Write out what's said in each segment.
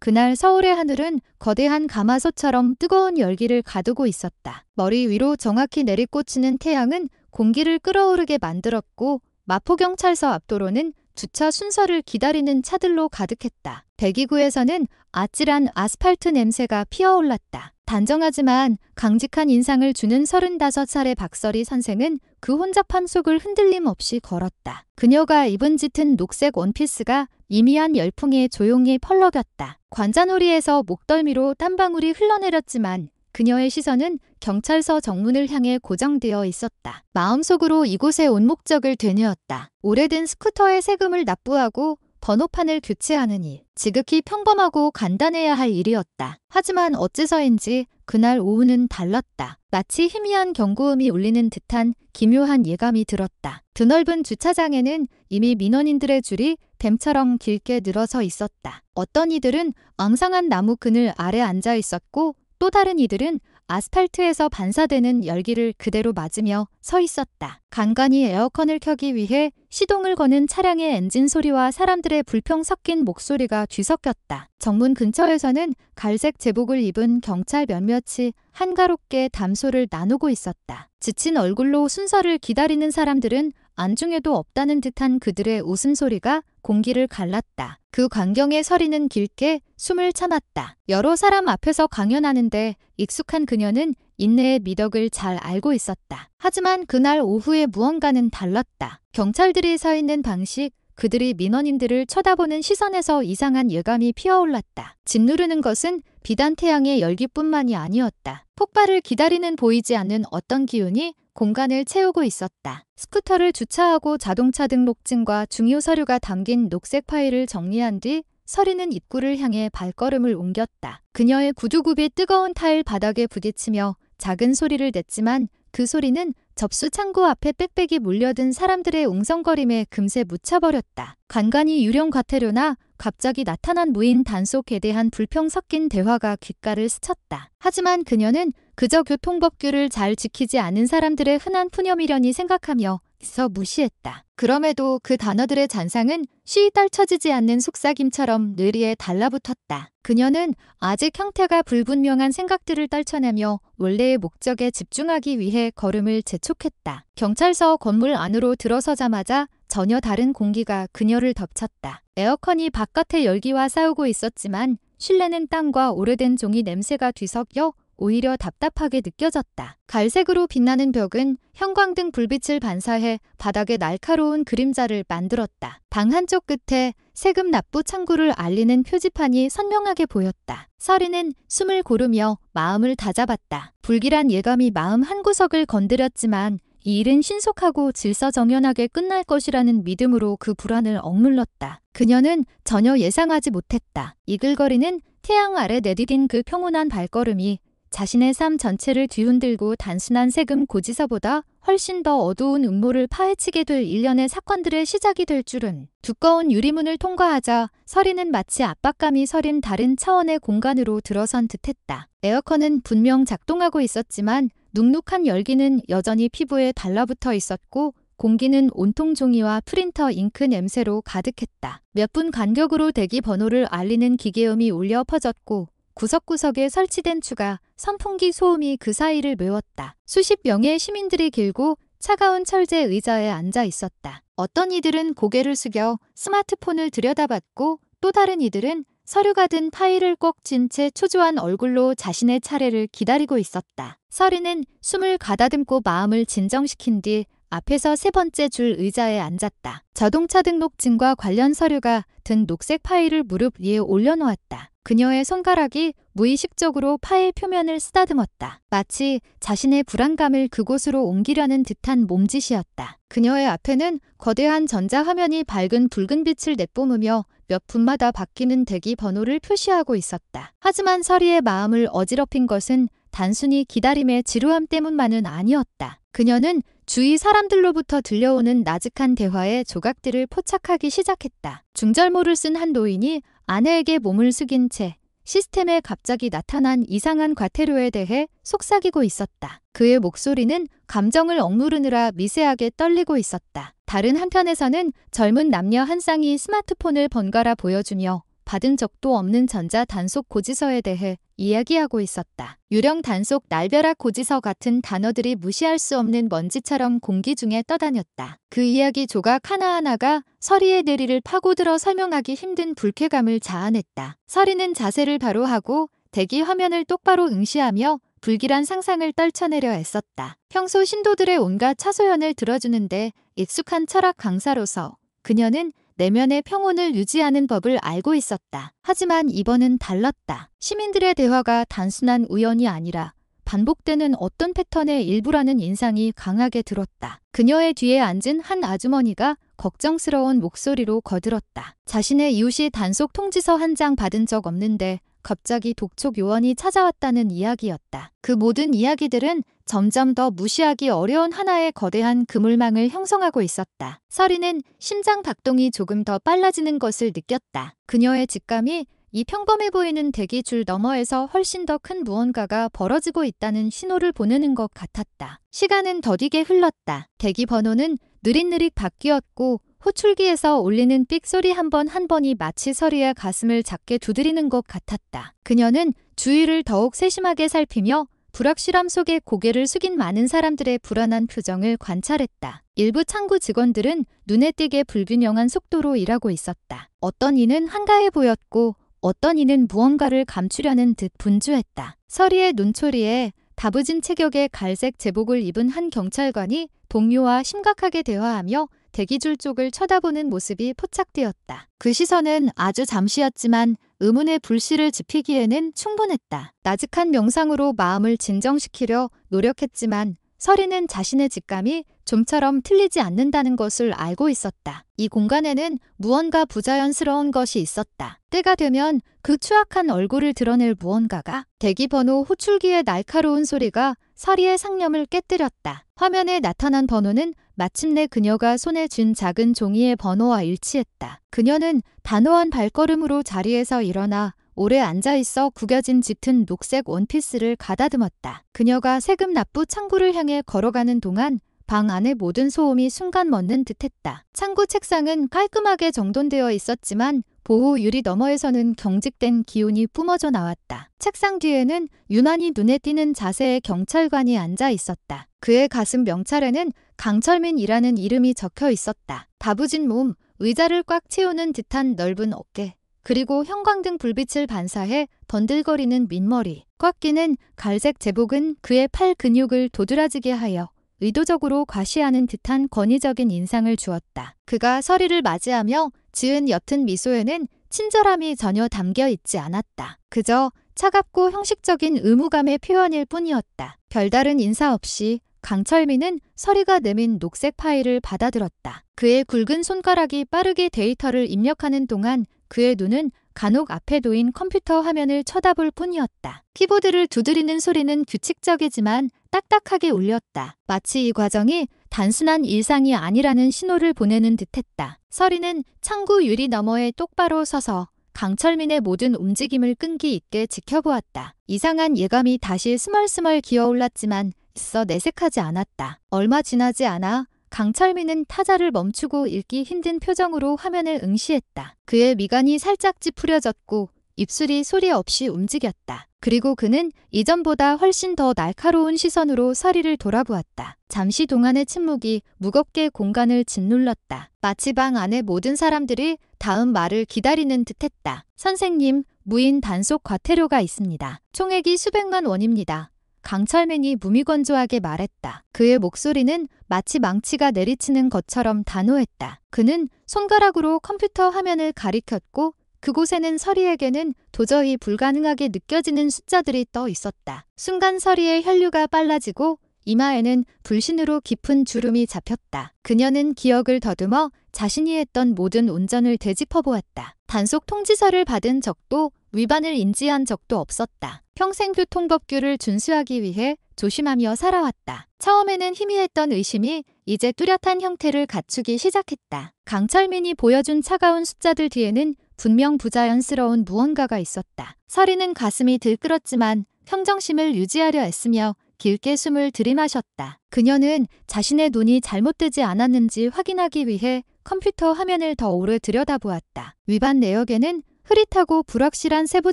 그날 서울의 하늘은 거대한 가마솥처럼 뜨거운 열기를 가두고 있었다. 머리 위로 정확히 내리꽂히는 태양은 공기를 끓어오르게 만들었고 마포경찰서 앞도로는 주차 순서를 기다리는 차들로 가득했다. 대기구에서는 아찔한 아스팔트 냄새가 피어올랐다. 단정하지만 강직한 인상을 주는 35살의 박서리 선생은 그 혼잡함 속을 흔들림 없이 걸었다. 그녀가 입은 짙은 녹색 원피스가 미미한 열풍에 조용히 펄럭였다. 관자놀이에서 목덜미로 땀방울이 흘러내렸지만 그녀의 시선은 경찰서 정문을 향해 고정되어 있었다. 마음속으로 이곳에 온 목적을 되뇌었다. 오래된 스쿠터의 세금을 납부하고 번호판을 교체하는 일. 지극히 평범하고 간단해야 할 일이었다. 하지만 어째서인지 그날 오후는 달랐다. 마치 희미한 경고음이 울리는 듯한 기묘한 예감이 들었다. 드넓은 주차장에는 이미 민원인들의 줄이 뱀처럼 길게 늘어서 있었다. 어떤 이들은 앙상한 나무 그늘 아래 앉아 있었고 또 다른 이들은 아스팔트에서 반사되는 열기를 그대로 맞으며 서 있었다. 간간히 에어컨을 켜기 위해 시동을 거는 차량의 엔진 소리와 사람들의 불평 섞인 목소리가 뒤섞였다. 정문 근처에서는 갈색 제복을 입은 경찰 몇몇이 한가롭게 담소를 나누고 있었다. 지친 얼굴로 순서를 기다리는 사람들은 안중에도 없다는 듯한 그들의 웃음소리가 공기를 갈랐다. 그 광경에 서리는 길게 숨을 참았다. 여러 사람 앞에서 강연하는데 익숙한 그녀는 인내의 미덕을 잘 알고 있었다. 하지만 그날 오후에 무언가는 달랐다. 경찰들이 서 있는 방식, 그들이 민원인들을 쳐다보는 시선에서 이상한 예감이 피어올랐다. 짓누르는 것은 비단 태양의 열기뿐만이 아니었다. 폭발을 기다리는 보이지 않는 어떤 기운이 공간을 채우고 있었다. 스쿠터를 주차하고 자동차 등록증과 중요 서류가 담긴 녹색 파일을 정리한 뒤 서리는 입구를 향해 발걸음을 옮겼다. 그녀의 구두굽이 뜨거운 타일 바닥에 부딪히며 작은 소리를 냈지만 그 소리는 접수 창구 앞에 빽빽이 몰려든 사람들의 웅성거림에 금세 묻혀버렸다. 간간히 유령 과태료나 갑자기 나타난 무인 단속에 대한 불평 섞인 대화가 귓가를 스쳤다. 하지만 그녀는 그저 교통법규를 잘 지키지 않은 사람들의 흔한 푸념이려니 생각하며 있어 무시했다. 그럼에도 그 단어들의 잔상은 쉬이 떨쳐지지 않는 속삭임처럼 뇌리에 달라붙었다. 그녀는 아직 형태가 불분명한 생각들을 떨쳐내며 원래의 목적에 집중하기 위해 걸음을 재촉했다. 경찰서 건물 안으로 들어서자마자 전혀 다른 공기가 그녀를 덮쳤다. 에어컨이 바깥의 열기와 싸우고 있었지만 실내는 땀과 오래된 종이 냄새가 뒤섞여 오히려 답답하게 느껴졌다. 갈색으로 빛나는 벽은 형광등 불빛을 반사해 바닥에 날카로운 그림자를 만들었다. 방 한쪽 끝에 세금 납부 창구를 알리는 표지판이 선명하게 보였다. 서리는 숨을 고르며 마음을 다잡았다. 불길한 예감이 마음 한구석을 건드렸지만 이 일은 신속하고 질서정연하게 끝날 것이라는 믿음으로 그 불안을 억눌렀다. 그녀는 전혀 예상하지 못했다. 이글거리는 태양 아래 내디딘 그 평온한 발걸음이 자신의 삶 전체를 뒤흔들고 단순한 세금 고지서보다 훨씬 더 어두운 음모를 파헤치게 될 일련의 사건들의 시작이 될 줄은. 두꺼운 유리문을 통과하자 서리는 마치 압박감이 서린 다른 차원의 공간으로 들어선 듯했다. 에어컨은 분명 작동하고 있었지만 눅눅한 열기는 여전히 피부에 달라붙어 있었고 공기는 온통 종이와 프린터 잉크 냄새로 가득했다. 몇 분 간격으로 대기 번호를 알리는 기계음이 울려 퍼졌고 구석구석에 설치된 추가 선풍기 소음이 그 사이를 메웠다. 수십 명의 시민들이 길고 차가운 철제 의자에 앉아 있었다. 어떤 이들은 고개를 숙여 스마트폰을 들여다봤고 또 다른 이들은 서류가 든 파일을 꼭 쥔 채 초조한 얼굴로 자신의 차례를 기다리고 있었다. 서리는 숨을 가다듬고 마음을 진정시킨 뒤 앞에서 세 번째 줄 의자에 앉았다. 자동차 등록증과 관련 서류가 든 녹색 파일을 무릎 위에 올려놓았다. 그녀의 손가락이 무의식적으로 파일 표면을 쓰다듬었다. 마치 자신의 불안감을 그곳으로 옮기려는 듯한 몸짓이었다. 그녀의 앞에는 거대한 전자화면이 밝은 붉은 빛을 내뿜으며 몇 분마다 바뀌는 대기 번호를 표시하고 있었다. 하지만 서리의 마음을 어지럽힌 것은 단순히 기다림의 지루함 때문만은 아니었다. 그녀는 주위 사람들로부터 들려오는 나직한 대화의 조각들을 포착하기 시작했다. 중절모를 쓴 한 노인이 아내에게 몸을 숙인 채 시스템에 갑자기 나타난 이상한 과태료에 대해 속삭이고 있었다. 그의 목소리는 감정을 억누르느라 미세하게 떨리고 있었다. 다른 한편에서는 젊은 남녀 한 쌍이 스마트폰을 번갈아 보여주며 받은 적도 없는 전자 단속 고지서에 대해 이야기하고 있었다. 유령 단속 날벼락 고지서 같은 단어들이 무시할 수 없는 먼지처럼 공기 중에 떠다녔다. 그 이야기 조각 하나하나가 서리의 뇌리를 파고들어 설명하기 힘든 불쾌감을 자아냈다. 서리는 자세를 바로 하고 대기 화면을 똑바로 응시하며 불길한 상상을 떨쳐내려 애썼다. 평소 신도들의 온갖 차소연을 들어주는데 익숙한 철학 강사로서 그녀는 내면의 평온을 유지하는 법을 알고 있었다. 하지만 이번은 달랐다. 시민들의 대화가 단순한 우연이 아니라 반복되는 어떤 패턴의 일부라는 인상이 강하게 들었다. 그녀의 뒤에 앉은 한 아주머니가 걱정스러운 목소리로 거들었다. 자신의 이웃이 단속 통지서 한 장 받은 적 없는데 갑자기 독촉 요원이 찾아왔다는 이야기였다. 그 모든 이야기들은 점점 더 무시하기 어려운 하나의 거대한 그물망을 형성하고 있었다. 서리는 심장 박동이 조금 더 빨라지는 것을 느꼈다. 그녀의 직감이 이 평범해 보이는 대기줄 너머에서 훨씬 더 큰 무언가가 벌어지고 있다는 신호를 보내는 것 같았다. 시간은 더디게 흘렀다. 대기 번호는 느릿느릿 바뀌었고 호출기에서 울리는 삑 소리 한 번 한 번이 마치 서리의 가슴을 작게 두드리는 것 같았다. 그녀는 주위를 더욱 세심하게 살피며 불확실함 속에 고개를 숙인 많은 사람들의 불안한 표정을 관찰했다. 일부 창구 직원들은 눈에 띄게 불균형한 속도로 일하고 있었다. 어떤 이는 한가해 보였고 어떤 이는 무언가를 감추려는 듯 분주했다. 서리의 눈초리에 다부진 체격의 갈색 제복을 입은 한 경찰관이 동료와 심각하게 대화하며 대기줄 쪽을 쳐다보는 모습이 포착되었다. 그 시선은 아주 잠시였지만 의문의 불씨를 지피기에는 충분했다. 나직한 명상으로 마음을 진정시키려 노력했지만 서리는 자신의 직감이 좀처럼 틀리지 않는다는 것을 알고 있었다. 이 공간에는 무언가 부자연스러운 것이 있었다. 때가 되면 그 추악한 얼굴을 드러낼 무언가가 대기번호 호출기의 날카로운 소리가 서리의 상념을 깨뜨렸다. 화면에 나타난 번호는 마침내 그녀가 손에 쥔 작은 종이의 번호와 일치했다. 그녀는 단호한 발걸음으로 자리에서 일어나 오래 앉아있어 구겨진 짙은 녹색 원피스를 가다듬었다. 그녀가 세금 납부 창구를 향해 걸어가는 동안 방 안의 모든 소음이 순간 멎는 듯했다. 창구 책상은 깔끔하게 정돈되어 있었지만 보호 유리 너머에서는 경직된 기운이 뿜어져 나왔다. 책상 뒤에는 유난히 눈에 띄는 자세의 경찰관이 앉아 있었다. 그의 가슴 명찰에는 강철민이라는 이름이 적혀 있었다. 다부진 몸, 의자를 꽉 채우는 듯한 넓은 어깨, 그리고 형광등 불빛을 반사해 번들거리는 민머리, 꽉 끼는 갈색 제복은 그의 팔 근육을 도드라지게 하여 의도적으로 과시하는 듯한 권위적인 인상을 주었다. 그가 서리를 맞이하며 지은 옅은 미소에는 친절함이 전혀 담겨 있지 않았다. 그저 차갑고 형식적인 의무감의 표현일 뿐이었다. 별다른 인사 없이 강철민은 서리가 내민 녹색 파일을 받아들었다. 그의 굵은 손가락이 빠르게 데이터를 입력하는 동안 그의 눈은 간혹 앞에 놓인 컴퓨터 화면을 쳐다볼 뿐이었다. 키보드를 두드리는 소리는 규칙적이지만 딱딱하게 울렸다. 마치 이 과정이 단순한 일상이 아니라는 신호를 보내는 듯했다. 서리는 창구 유리 너머에 똑바로 서서 강철민의 모든 움직임을 끈기 있게 지켜보았다. 이상한 예감이 다시 스멀스멀 기어올랐지만 있어 내색하지 않았다. 얼마 지나지 않아 강철민은 타자를 멈추고 읽기 힘든 표정으로 화면을 응시했다. 그의 미간이 살짝 찌푸려졌고 입술이 소리 없이 움직였다. 그리고 그는 이전보다 훨씬 더 날카로운 시선으로 서리를 돌아보았다. 잠시 동안의 침묵이 무겁게 공간을 짓눌렀다. 마치 방 안의 모든 사람들이 다음 말을 기다리는 듯했다. 선생님, 무인 단속 과태료가 있습니다. 총액이 수백만 원입니다. 강철민이 무미건조하게 말했다. 그의 목소리는 마치 망치가 내리치는 것처럼 단호했다. 그는 손가락으로 컴퓨터 화면을 가리켰고 그곳에는 서리에게는 도저히 불가능하게 느껴지는 숫자들이 떠 있었다. 순간 서리의 혈류가 빨라지고 이마에는 불신으로 깊은 주름이 잡혔다. 그녀는 기억을 더듬어 자신이 했던 모든 운전을 되짚어보았다. 단속 통지서를 받은 적도 위반을 인지한 적도 없었다. 평생 교통법규를 준수하기 위해 조심하며 살아왔다. 처음에는 희미했던 의심이 이제 뚜렷한 형태를 갖추기 시작했다. 강철민이 보여준 차가운 숫자들 뒤에는 분명 부자연스러운 무언가가 있었다. 서리는 가슴이 들끓었지만 평정심을 유지하려 애쓰며 길게 숨을 들이마셨다. 그녀는 자신의 눈이 잘못되지 않았는지 확인하기 위해 컴퓨터 화면을 더 오래 들여다보았다. 위반 내역에는 흐릿하고 불확실한 세부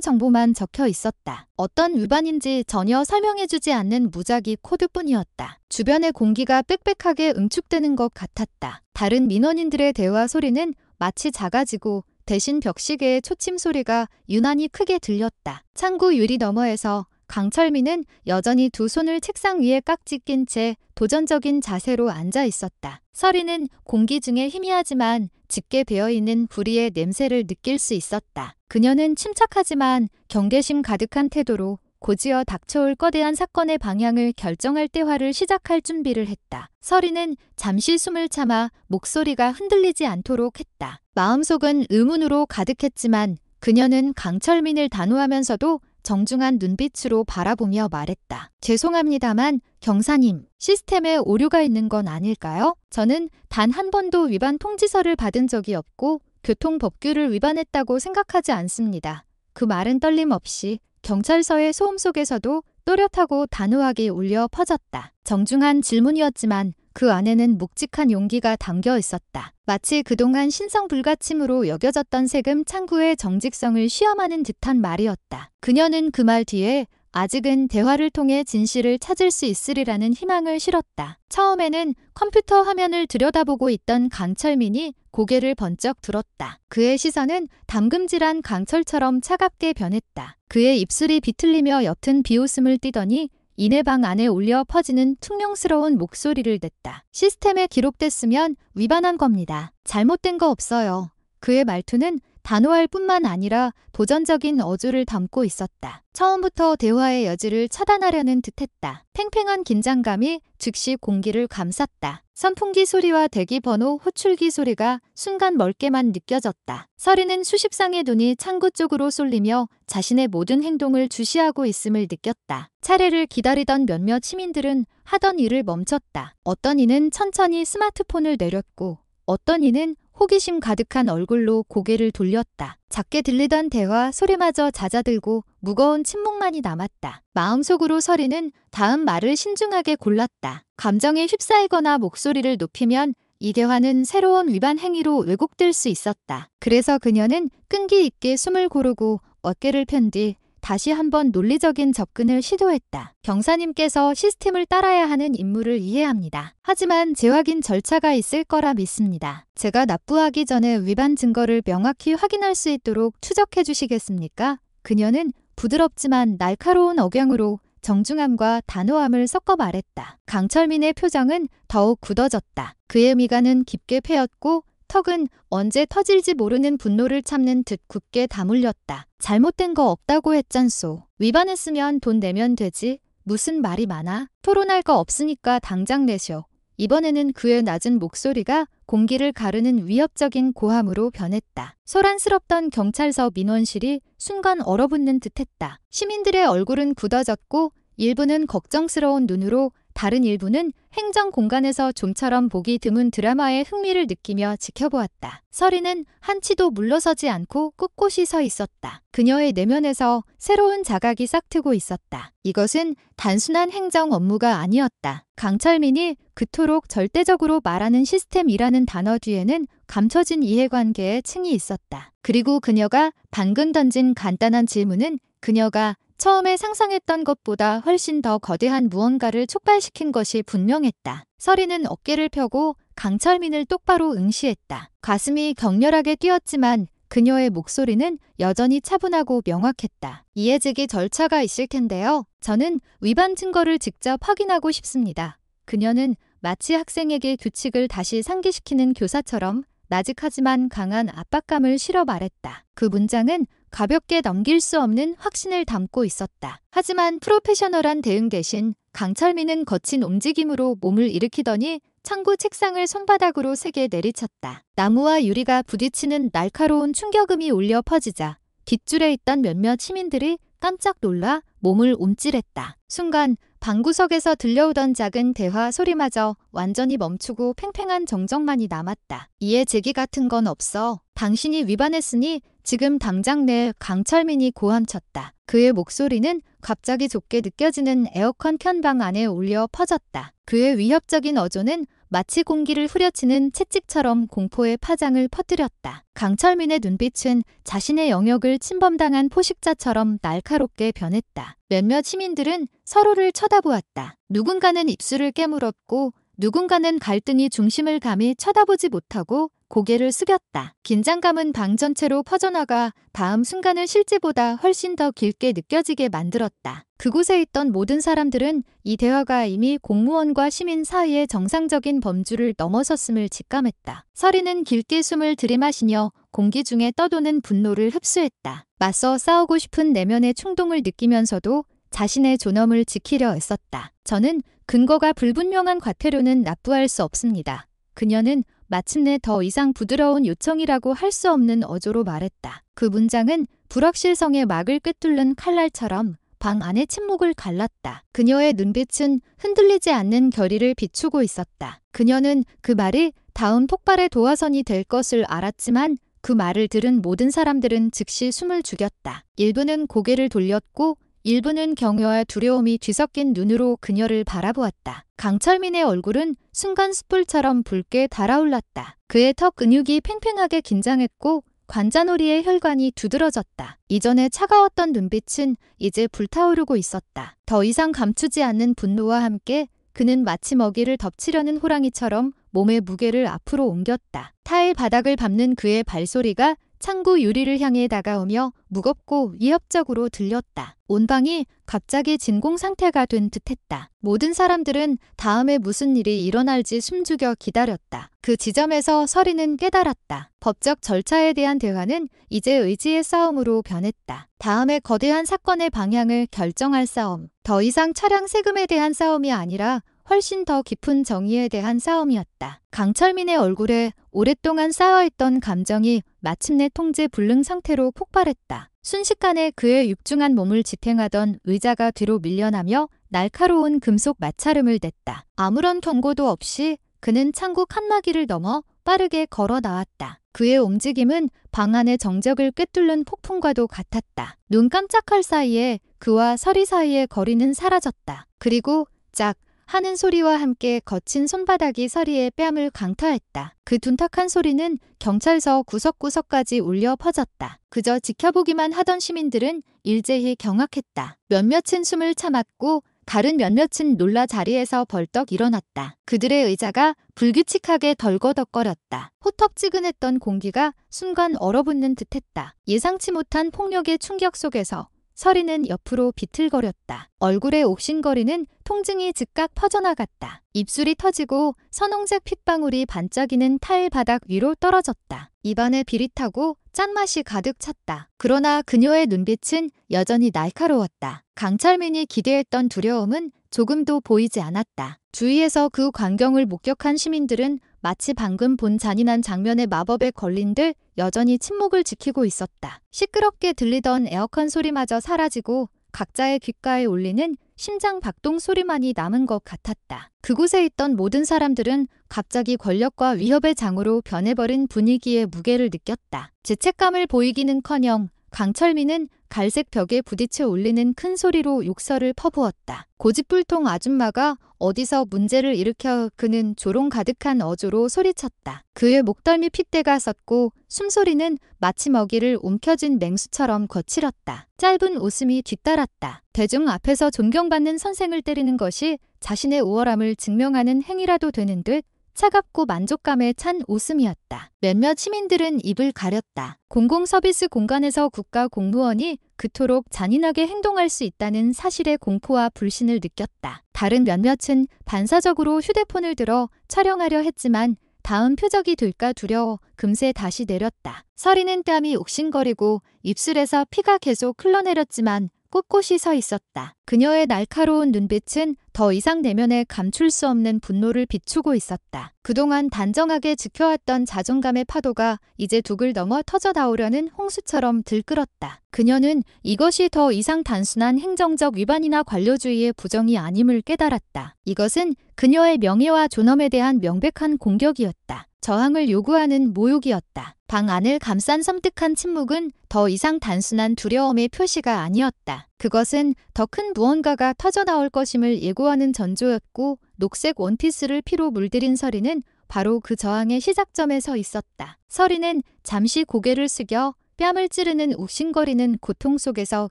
정보만 적혀 있었다. 어떤 위반인지 전혀 설명해주지 않는 무작위 코드뿐이었다. 주변의 공기가 빽빽하게 응축되는 것 같았다. 다른 민원인들의 대화 소리는 마치 작아지고 대신 벽시계의 초침 소리가 유난히 크게 들렸다. 창구 유리 너머에서 강철민은 여전히 두 손을 책상 위에 깍지 낀 채 도전적인 자세로 앉아 있었다. 서리는 공기 중에 희미하지만 짙게 배어있는 불의의 냄새를 느낄 수 있었다. 그녀는 침착하지만 경계심 가득한 태도로 곧이어 닥쳐올 거대한 사건의 방향을 결정할 대화를 시작할 준비를 했다. 서리는 잠시 숨을 참아 목소리가 흔들리지 않도록 했다. 마음속은 의문으로 가득했지만 그녀는 강철민을 단호하면서도 정중한 눈빛으로 바라보며 말했다. 죄송합니다만 경사님, 시스템에 오류가 있는 건 아닐까요? 저는 단 한 번도 위반 통지서를 받은 적이 없고 교통법규를 위반했다고 생각하지 않습니다. 그 말은 떨림 없이 경찰서의 소음 속에서도 또렷하고 단호하게 울려 퍼졌다. 정중한 질문이었지만 그 안에는 묵직한 용기가 담겨 있었다. 마치 그동안 신성불가침으로 여겨졌던 세금 창구의 정직성을 시험하는 듯한 말이었다. 그녀는 그 말 뒤에 아직은 대화를 통해 진실을 찾을 수 있으리라는 희망을 실었다. 처음에는 컴퓨터 화면을 들여다보고 있던 강철민이 고개를 번쩍 들었다. 그의 시선은 담금질한 강철처럼 차갑게 변했다. 그의 입술이 비틀리며 옅은 비웃음을 띠더니 이내 방 안에 울려 퍼지는 퉁명스러운 목소리를 냈다. 시스템에 기록됐으면 위반한 겁니다. 잘못된 거 없어요. 그의 말투는 단호할 뿐만 아니라 도전적인 어조를 담고 있었다. 처음부터 대화의 여지를 차단하려는 듯했다. 팽팽한 긴장감이 즉시 공기를 감쌌다. 선풍기 소리와 대기번호 호출기 소리가 순간 멀게만 느껴졌다. 서리는 수십 쌍의 눈이 창구 쪽으로 쏠리며 자신의 모든 행동을 주시하고 있음을 느꼈다. 차례를 기다리던 몇몇 시민들은 하던 일을 멈췄다. 어떤 이는 천천히 스마트폰을 내렸고 어떤 이는 호기심 가득한 얼굴로 고개를 돌렸다. 작게 들리던 대화 소리마저 잦아들고 무거운 침묵만이 남았다. 마음속으로 서리는 다음 말을 신중하게 골랐다. 감정에 휩싸이거나 목소리를 높이면 이 대화는 새로운 위반 행위로 왜곡될 수 있었다. 그래서 그녀는 끈기 있게 숨을 고르고 어깨를 편 뒤 다시 한번 논리적인 접근을 시도했다. 경사님께서 시스템을 따라야 하는 임무를 이해합니다. 하지만 재확인 절차가 있을 거라 믿습니다. 제가 납부하기 전에 위반 증거를 명확히 확인할 수 있도록 추적해 주시겠습니까? 그녀는 부드럽지만 날카로운 억양으로 정중함과 단호함을 섞어 말했다. 강철민의 표정은 더욱 굳어졌다. 그의 미간은 깊게 패였고 턱은 언제 터질지 모르는 분노를 참는 듯 굳게 다물렸다. 잘못된 거 없다고 했잖소. 위반했으면 돈 내면 되지. 무슨 말이 많아? 토론할 거 없으니까 당장 내쇼. 이번에는 그의 낮은 목소리가 공기를 가르는 위협적인 고함으로 변했다. 소란스럽던 경찰서 민원실이 순간 얼어붙는 듯했다. 시민들의 얼굴은 굳어졌고 일부는 걱정스러운 눈으로 다른 일부는 행정 공간에서 좀처럼 보기 드문 드라마의 흥미를 느끼며 지켜보았다. 서리는 한치도 물러서지 않고 꿋꿋이 서 있었다. 그녀의 내면에서 새로운 자각이 싹트고 있었다. 이것은 단순한 행정 업무가 아니었다. 강철민이 그토록 절대적으로 말하는 시스템이라는 단어 뒤에는 감춰진 이해관계의 층이 있었다. 그리고 그녀가 방금 던진 간단한 질문은 그녀가 처음에 상상했던 것보다 훨씬 더 거대한 무언가를 촉발시킨 것이 분명했다. 서리는 어깨를 펴고 강철민을 똑바로 응시했다. 가슴이 격렬하게 뛰었지만 그녀의 목소리는 여전히 차분하고 명확했다. 이해제기 절차가 있을 텐데요. 저는 위반 증거를 직접 확인하고 싶습니다. 그녀는 마치 학생에게 규칙을 다시 상기시키는 교사처럼 나직하지만 강한 압박감을 실어 말했다. 그 문장은 가볍게 넘길 수 없는 확신을 담고 있었다. 하지만 프로페셔널한 대응 대신 강철민은 거친 움직임으로 몸을 일으키더니 창구 책상을 손바닥으로 세게 내리쳤다. 나무와 유리가 부딪히는 날카로운 충격음이 울려 퍼지자 뒷줄에 있던 몇몇 시민들이 깜짝 놀라 몸을 움찔했다. 순간 방구석에서 들려오던 작은 대화 소리마저 완전히 멈추고 팽팽한 정적만이 남았다. 이해 제기 같은 건 없어. 당신이 위반했으니 지금 당장 내. 강철민이 고함쳤다. 그의 목소리는 갑자기 좁게 느껴지는 에어컨 켠 방 안에 울려 퍼졌다. 그의 위협적인 어조는 마치 공기를 후려치는 채찍처럼 공포의 파장을 퍼뜨렸다. 강철민의 눈빛은 자신의 영역을 침범당한 포식자처럼 날카롭게 변했다. 몇몇 시민들은 서로를 쳐다보았다. 누군가는 입술을 깨물었고 누군가는 갈등이 중심을 감히 쳐다보지 못하고 고개를 숙였다. 긴장감은 방 전체로 퍼져나가 다음 순간을 실제보다 훨씬 더 길게 느껴지게 만들었다. 그곳에 있던 모든 사람들은 이 대화가 이미 공무원과 시민 사이의 정상적인 범주를 넘어섰음을 직감했다. 서리는 길게 숨을 들이마시며 공기 중에 떠도는 분노를 흡수했다. 맞서 싸우고 싶은 내면의 충동을 느끼면서도 자신의 존엄을 지키려 애썼다. 저는 근거가 불분명한 과태료는 납부할 수 없습니다. 그녀는 마침내 더 이상 부드러운 요청이라고 할 수 없는 어조로 말했다. 그 문장은 불확실성의 막을 꿰뚫는 칼날처럼 방 안의 침묵을 갈랐다. 그녀의 눈빛은 흔들리지 않는 결의를 비추고 있었다. 그녀는 그 말이 다음 폭발의 도화선이 될 것을 알았지만 그 말을 들은 모든 사람들은 즉시 숨을 죽였다. 일부는 고개를 돌렸고 일부는 경외와 두려움이 뒤섞인 눈으로 그녀를 바라보았다. 강철민의 얼굴은 순간 숯불처럼 붉게 달아올랐다. 그의 턱 근육이 팽팽하게 긴장했고 관자놀이의 혈관이 두드러졌다. 이전에 차가웠던 눈빛은 이제 불타오르고 있었다. 더 이상 감추지 않는 분노와 함께 그는 마치 먹이를 덮치려는 호랑이처럼 몸의 무게를 앞으로 옮겼다. 타일 바닥을 밟는 그의 발소리가 창구 유리를 향해 다가오며 무겁고 위협적으로 들렸다. 온 방이 갑자기 진공 상태가 된 듯했다. 모든 사람들은 다음에 무슨 일이 일어날지 숨죽여 기다렸다. 그 지점에서 서리는 깨달았다. 법적 절차에 대한 대화는 이제 의지의 싸움으로 변했다. 다음에 거대한 사건의 방향을 결정할 싸움. 더 이상 차량 세금에 대한 싸움이 아니라 훨씬 더 깊은 정의에 대한 싸움이었다. 강철민의 얼굴에 오랫동안 쌓여있던 감정이 마침내 통제 불능 상태로 폭발했다. 순식간에 그의 육중한 몸을 지탱하던 의자가 뒤로 밀려나며 날카로운 금속 마찰음을 냈다. 아무런 경고도 없이 그는 창구 칸막이를 넘어 빠르게 걸어 나왔다. 그의 움직임은 방 안의 정적을 꿰뚫는 폭풍과도 같았다. 눈 깜짝할 사이에 그와 서리 사이의 거리는 사라졌다. 그리고 짝 하는 소리와 함께 거친 손바닥이 서리의 뺨을 강타했다. 그 둔탁한 소리는 경찰서 구석구석까지 울려 퍼졌다. 그저 지켜보기만 하던 시민들은 일제히 경악했다. 몇몇은 숨을 참았고 다른 몇몇은 놀라 자리에서 벌떡 일어났다. 그들의 의자가 불규칙하게 덜거덕거렸다. 호텁지근했던 공기가 순간 얼어붙는 듯했다. 예상치 못한 폭력의 충격 속에서 서리는 옆으로 비틀거렸다. 얼굴의 옥신거리는 통증이 즉각 퍼져나갔다. 입술이 터지고 선홍색 핏방울이 반짝이는 타일 바닥 위로 떨어졌다. 입안에 비릿하고 짠맛이 가득 찼다. 그러나 그녀의 눈빛은 여전히 날카로웠다. 강철민이 기대했던 두려움은 조금도 보이지 않았다. 주위에서 그 광경을 목격한 시민들은 마치 방금 본 잔인한 장면의 마법에 걸린 듯 여전히 침묵을 지키고 있었다. 시끄럽게 들리던 에어컨 소리마저 사라지고 각자의 귓가에 울리는 심장 박동 소리만이 남은 것 같았다. 그곳에 있던 모든 사람들은 갑자기 권력과 위협의 장으로 변해버린 분위기의 무게를 느꼈다. 죄책감을 보이기는커녕 강철민은 갈색 벽에 부딪혀 울리는 큰 소리로 욕설을 퍼부었다. 고집불통 아줌마가 어디서 문제를 일으켜 그는 조롱 가득한 어조로 소리쳤다. 그의 목덜미 핏대가 섰고 숨소리는 마치 먹이를 움켜쥔 맹수처럼 거칠었다. 짧은 웃음이 뒤따랐다. 대중 앞에서 존경받는 선생을 때리는 것이 자신의 우월함을 증명하는 행위라도 되는 듯 차갑고 만족감에 찬 웃음이었다. 몇몇 시민들은 입을 가렸다. 공공서비스 공간에서 국가 공무원이 그토록 잔인하게 행동할 수 있다는 사실의 공포와 불신을 느꼈다. 다른 몇몇은 반사적으로 휴대폰을 들어 촬영하려 했지만 다음 표적이 될까 두려워 금세 다시 내렸다. 서리는 땀이 옥신거리고 입술에서 피가 계속 흘러내렸지만 꿋꿋이 서 있었다. 그녀의 날카로운 눈빛은 더 이상 내면에 감출 수 없는 분노를 비추고 있었다. 그동안 단정하게 지켜왔던 자존감의 파도가 이제 둑을 넘어 터져나오려는 홍수처럼 들끓었다. 그녀는 이것이 더 이상 단순한 행정적 위반이나 관료주의의 부정이 아님을 깨달았다. 이것은 그녀의 명예와 존엄에 대한 명백한 공격이었다. 저항을 요구하는 모욕이었다. 방 안을 감싼 섬뜩한 침묵은 더 이상 단순한 두려움의 표시가 아니었다. 그것은 더 큰 무언가가 터져나올 것임을 예고하는 전조였고 녹색 원피스를 피로 물들인 서리는 바로 그 저항의 시작점에 서 있었다. 서리는 잠시 고개를 숙여 뺨을 찌르는 욱신거리는 고통 속에서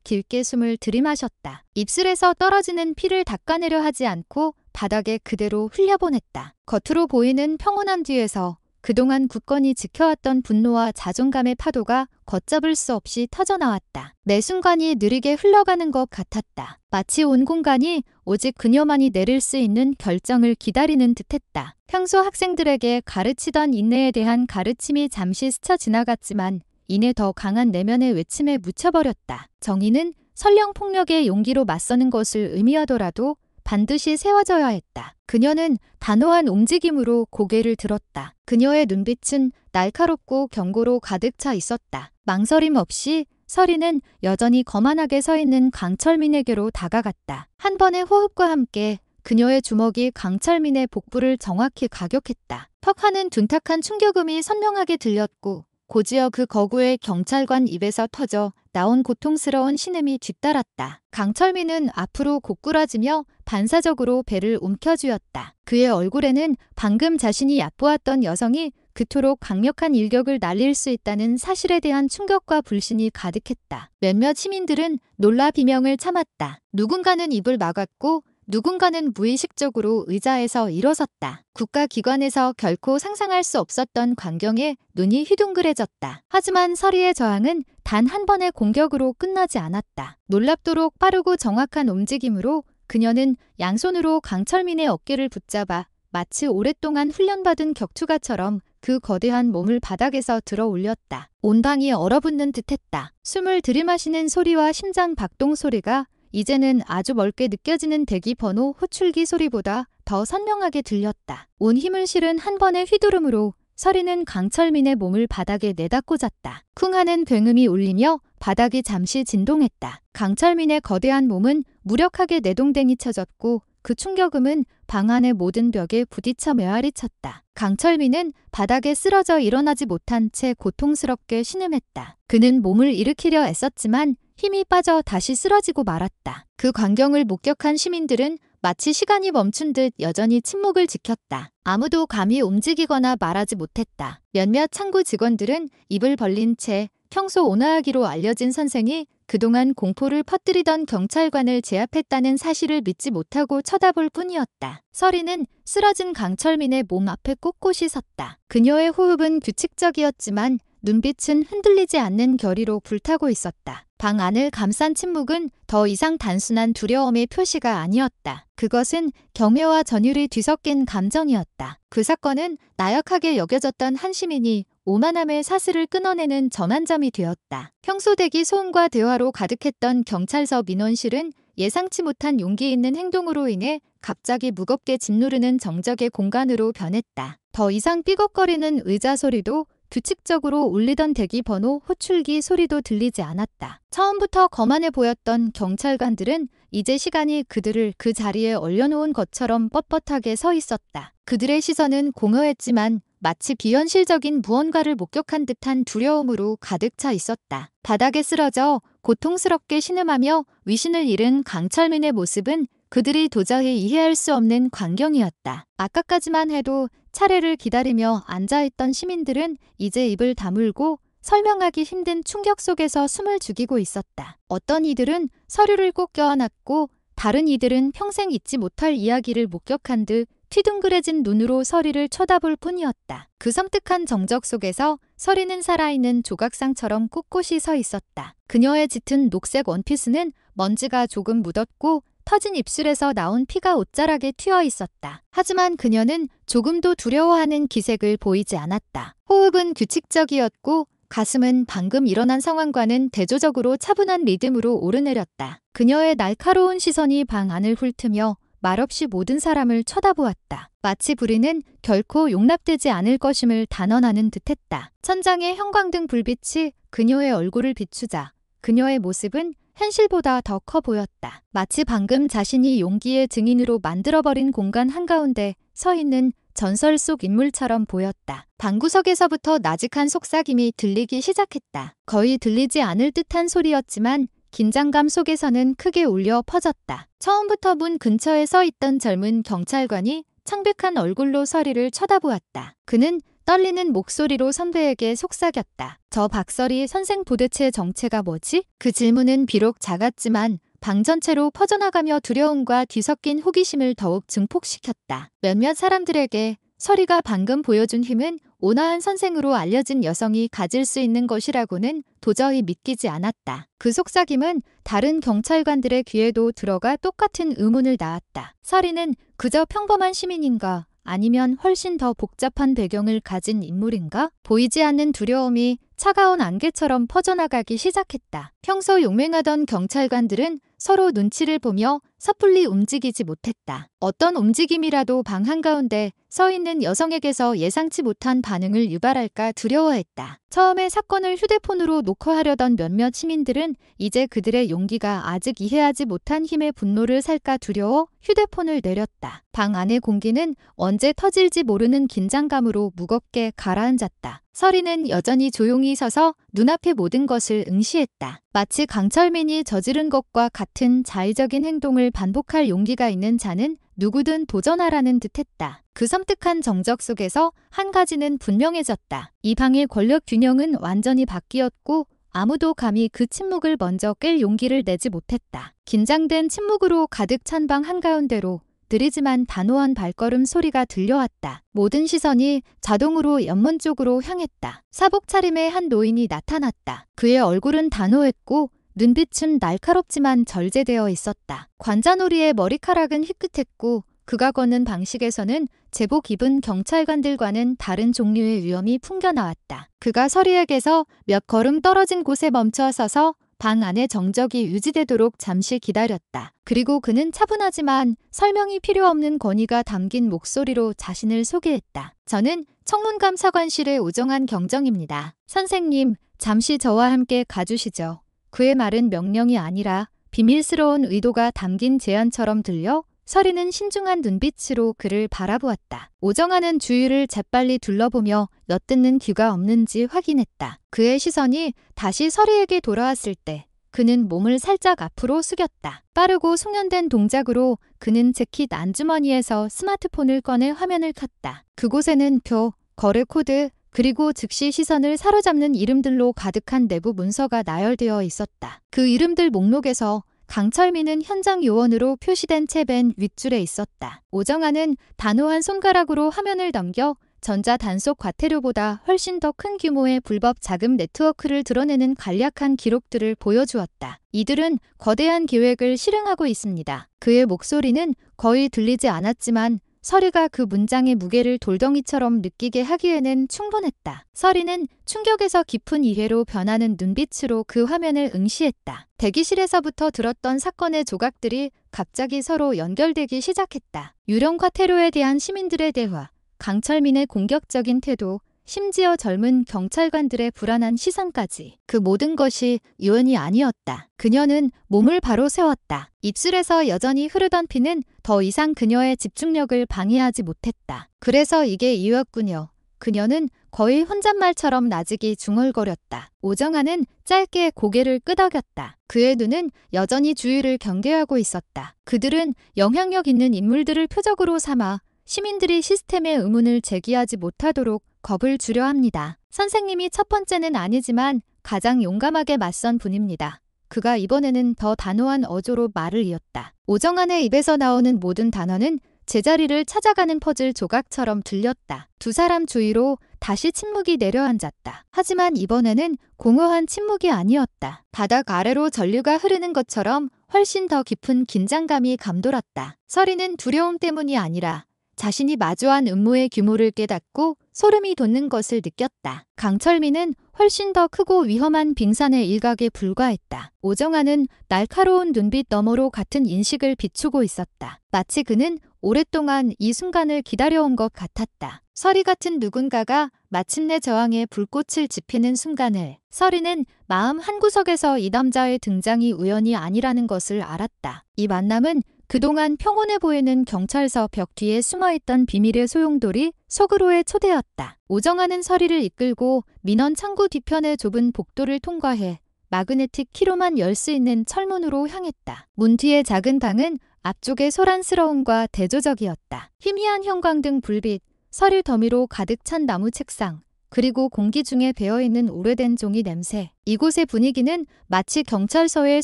깊게 숨을 들이마셨다. 입술에서 떨어지는 피를 닦아내려 하지 않고 바닥에 그대로 흘려보냈다. 겉으로 보이는 평온함 뒤에서 그동안 굳건히 지켜왔던 분노와 자존감의 파도가 걷잡을 수 없이 터져나왔다. 매 순간이 느리게 흘러가는 것 같았다. 마치 온 공간이 오직 그녀만이 내릴 수 있는 결정을 기다리는 듯했다. 평소 학생들에게 가르치던 인내에 대한 가르침이 잠시 스쳐 지나갔지만 이내 더 강한 내면의 외침에 묻혀버렸다. 정의는 설령 폭력의 용기로 맞서는 것을 의미하더라도 반드시 세워져야 했다. 그녀는 단호한 움직임으로 고개를 들었다. 그녀의 눈빛은 날카롭고 경고로 가득 차 있었다. 망설임 없이 서리는 여전히 거만하게 서 있는 강철민에게로 다가갔다. 한 번의 호흡과 함께 그녀의 주먹이 강철민의 복부를 정확히 가격했다. 턱하는 둔탁한 충격음이 선명하게 들렸고 곧이어 그 거구의 경찰관 입에서 터져 나온 고통스러운 신음이 뒤따랐다. 강철민은 앞으로 고꾸라지며 반사적으로 배를 움켜쥐었다. 그의 얼굴에는 방금 자신이 얕보았던 여성이 그토록 강력한 일격을 날릴 수 있다는 사실에 대한 충격과 불신이 가득했다. 몇몇 시민들은 놀라 비명을 참았다. 누군가는 입을 막았고 누군가는 무의식적으로 의자에서 일어섰다. 국가기관에서 결코 상상할 수 없었던 광경에 눈이 휘둥그레졌다. 하지만 서리의 저항은 단 한 번의 공격으로 끝나지 않았다. 놀랍도록 빠르고 정확한 움직임으로 그녀는 양손으로 강철민의 어깨를 붙잡아 마치 오랫동안 훈련받은 격투가처럼 그 거대한 몸을 바닥에서 들어 올렸다. 온 방이 얼어붙는 듯했다. 숨을 들이마시는 소리와 심장 박동 소리가 이제는 아주 멀게 느껴지는 대기 번호 호출기 소리보다 더 선명하게 들렸다. 온 힘을 실은 한 번의 휘두름으로 서리는 강철민의 몸을 바닥에 내다 꽂았다. 쿵 하는 굉음이 울리며 바닥이 잠시 진동했다. 강철민의 거대한 몸은 무력하게 내동댕이 쳐졌고 그 충격음은 방 안의 모든 벽에 부딪혀 메아리쳤다. 강철민은 바닥에 쓰러져 일어나지 못한 채 고통스럽게 신음했다. 그는 몸을 일으키려 애썼지만 힘이 빠져 다시 쓰러지고 말았다. 그 광경을 목격한 시민들은 마치 시간이 멈춘 듯 여전히 침묵을 지켰다. 아무도 감히 움직이거나 말하지 못했다. 몇몇 창구 직원들은 입을 벌린 채 평소 온화하기로 알려진 선생이 그동안 공포를 퍼뜨리던 경찰관을 제압했다는 사실을 믿지 못하고 쳐다볼 뿐이었다. 서리는 쓰러진 강철민의 몸 앞에 꼿꼿이 섰다. 그녀의 호흡은 규칙적이었지만 눈빛은 흔들리지 않는 결의로 불타고 있었다. 방 안을 감싼 침묵은 더 이상 단순한 두려움의 표시가 아니었다. 그것은 경외와 전율이 뒤섞인 감정이었다. 그 사건은 나약하게 여겨졌던 한 시민이 오만함의 사슬을 끊어내는 전환점이 되었다. 평소 대기 소음과 대화로 가득했던 경찰서 민원실은 예상치 못한 용기 있는 행동으로 인해 갑자기 무겁게 짓누르는 정적의 공간으로 변했다. 더 이상 삐걱거리는 의자 소리도 규칙적으로 울리던 대기번호 호출기 소리도 들리지 않았다. 처음부터 거만해 보였던 경찰관들은 이제 시간이 그들을 그 자리에 얼려놓은 것처럼 뻣뻣하게 서 있었다. 그들의 시선은 공허했지만 마치 비현실적인 무언가를 목격한 듯한 두려움으로 가득 차 있었다. 바닥에 쓰러져 고통스럽게 신음하며 위신을 잃은 강철민의 모습은 그들이 도저히 이해할 수 없는 광경이었다. 아까까지만 해도 차례를 기다리며 앉아있던 시민들은 이제 입을 다물고 설명하기 힘든 충격 속에서 숨을 죽이고 있었다. 어떤 이들은 서류를 꼭 껴안았고 다른 이들은 평생 잊지 못할 이야기를 목격한 듯 튀둥그레진 눈으로 서리를 쳐다볼 뿐이었다. 그 섬뜩한 정적 속에서 서리는 살아있는 조각상처럼 꼿꼿이 서 있었다. 그녀의 짙은 녹색 원피스는 먼지가 조금 묻었고 터진 입술에서 나온 피가 옷자락에 튀어 있었다. 하지만 그녀는 조금도 두려워하는 기색을 보이지 않았다. 호흡은 규칙적이었고 가슴은 방금 일어난 상황과는 대조적으로 차분한 리듬으로 오르내렸다. 그녀의 날카로운 시선이 방 안을 훑으며 말없이 모든 사람을 쳐다보았다. 마치 불의는 결코 용납되지 않을 것임을 단언하는 듯했다. 천장의 형광등 불빛이 그녀의 얼굴을 비추자 그녀의 모습은 현실보다 더 커 보였다. 마치 방금 자신이 용기의 증인으로 만들어버린 공간 한가운데 서 있는 전설 속 인물처럼 보였다. 방구석에서부터 나직한 속삭임이 들리기 시작했다. 거의 들리지 않을 듯한 소리였지만 긴장감 속에서는 크게 울려 퍼졌다. 처음부터 문 근처에 서 있던 젊은 경찰관이 창백한 얼굴로 서리를 쳐다보았다. 그는 떨리는 목소리로 선배에게 속삭였다. 저 박서리 선생 도대체 정체가 뭐지? 그 질문은 비록 작았지만 방 전체로 퍼져나가며 두려움과 뒤섞인 호기심을 더욱 증폭시켰다. 몇몇 사람들에게 서리가 방금 보여준 힘은 온화한 선생으로 알려진 여성이 가질 수 있는 것이라고는 도저히 믿기지 않았다. 그 속삭임은 다른 경찰관들의 귀에도 들어가 똑같은 의문을 낳았다. 서리는 그저 평범한 시민인가? 아니면 훨씬 더 복잡한 배경을 가진 인물인가? 보이지 않는 두려움이 차가운 안개처럼 퍼져나가기 시작했다. 평소 용맹하던 경찰관들은 서로 눈치를 보며 섣불리 움직이지 못했다. 어떤 움직임이라도 방 한가운데 서 있는 여성에게서 예상치 못한 반응을 유발할까 두려워했다. 처음에 사건을 휴대폰으로 녹화하려던 몇몇 시민들은 이제 그들의 용기가 아직 이해하지 못한 힘의 분노를 살까 두려워 휴대폰을 내렸다. 방 안의 공기는 언제 터질지 모르는 긴장감으로 무겁게 가라앉았다. 서리는 여전히 조용히 서서 눈앞의 모든 것을 응시했다. 마치 강철민이 저지른 것과 같은 자의적인 행동을 반복할 용기가 있는 자는 누구든 도전하라는 듯했다. 그 섬뜩한 정적 속에서 한 가지는 분명해졌다. 이 방의 권력 균형은 완전히 바뀌었고 아무도 감히 그 침묵을 먼저 깰 용기를 내지 못했다. 긴장된 침묵으로 가득 찬 방 한가운데로 느리지만 단호한 발걸음 소리가 들려왔다. 모든 시선이 자동으로 연문 쪽으로 향했다. 사복 차림의 한 노인이 나타났다. 그의 얼굴은 단호했고 눈빛은 날카롭지만 절제되어 있었다. 관자놀이의 머리카락은 희끗했고 그가 걷는 방식에서는 제복 입은 경찰관들과는 다른 종류의 위험이 풍겨나왔다. 그가 서리에게서 몇 걸음 떨어진 곳에 멈춰 서서 방 안의 정적이 유지되도록 잠시 기다렸다. 그리고 그는 차분하지만 설명이 필요 없는 권위가 담긴 목소리로 자신을 소개했다. 저는 청문감사관실의 오정환 경정입니다. 선생님, 잠시 저와 함께 가주시죠. 그의 말은 명령이 아니라 비밀스러운 의도가 담긴 제안처럼 들려 서리는 신중한 눈빛으로 그를 바라보았다. 오정환은 주위를 재빨리 둘러보며 엿듣는 귀가 없는지 확인했다. 그의 시선이 다시 서리에게 돌아왔을 때 그는 몸을 살짝 앞으로 숙였다. 빠르고 숙련된 동작으로 그는 재킷 안주머니에서 스마트폰을 꺼내 화면을 켰다. 그곳에는 표, 거래 코드, 그리고 즉시 시선을 사로잡는 이름들로 가득한 내부 문서가 나열되어 있었다. 그 이름들 목록에서 강철민은 현장 요원으로 표시된 채 맨 윗줄에 있었다. 오정환은 단호한 손가락으로 화면을 넘겨 전자 단속 과태료보다 훨씬 더 큰 규모의 불법 자금 네트워크를 드러내는 간략한 기록들을 보여주었다. 이들은 거대한 계획을 실행하고 있습니다. 그의 목소리는 거의 들리지 않았지만 서리가 그 문장의 무게를 돌덩이처럼 느끼게 하기에는 충분했다. 서리는 충격에서 깊은 이해로 변하는 눈빛으로 그 화면을 응시했다. 대기실에서부터 들었던 사건의 조각들이 갑자기 서로 연결되기 시작했다. 유령 과태료에 대한 시민들의 대화, 강철민의 공격적인 태도, 심지어 젊은 경찰관들의 불안한 시선까지. 그 모든 것이 우연이 아니었다. 그녀는 몸을 바로 세웠다. 입술에서 여전히 흐르던 피는 더 이상 그녀의 집중력을 방해하지 못했다. 그래서 이게 이유였군요. 그녀는 거의 혼잣말처럼 나직이 중얼거렸다. 오정환은 짧게 고개를 끄덕였다. 그의 눈은 여전히 주위를 경계하고 있었다. 그들은 영향력 있는 인물들을 표적으로 삼아 시민들이 시스템의 의문을 제기하지 못하도록 겁을 주려 합니다. 선생님이 첫 번째는 아니지만 가장 용감하게 맞선 분입니다. 그가 이번에는 더 단호한 어조로 말을 이었다. 오정환의 입에서 나오는 모든 단어는 제자리를 찾아가는 퍼즐 조각처럼 들렸다. 두 사람 주위로 다시 침묵이 내려앉았다. 하지만 이번에는 공허한 침묵이 아니었다. 바닥 아래로 전류가 흐르는 것처럼 훨씬 더 깊은 긴장감이 감돌았다. 서리는 두려움 때문이 아니라 자신이 마주한 음모의 규모를 깨닫고 소름이 돋는 것을 느꼈다. 강철민은 훨씬 더 크고 위험한 빙산의 일각에 불과했다. 오정환은 날카로운 눈빛 너머로 같은 인식을 비추고 있었다. 마치 그는 오랫동안 이 순간을 기다려온 것 같았다. 서리 같은 누군가가 마침내 저항의 불꽃을 지피는 순간을 서리는 마음 한구석에서 이 남자의 등장이 우연이 아니라는 것을 알았다. 이 만남은 그동안 평온해 보이는 경찰서 벽 뒤에 숨어있던 비밀의 소용돌이 속으로의 초대였다. 오정아는 서리를 이끌고 민원 창구 뒤편의 좁은 복도를 통과해 마그네틱 키로만 열 수 있는 철문으로 향했다. 문 뒤의 작은 방은 앞쪽의 소란스러움과 대조적이었다. 희미한 형광등 불빛, 서릴 더미로 가득 찬 나무 책상, 그리고 공기 중에 배어있는 오래된 종이 냄새. 이곳의 분위기는 마치 경찰서의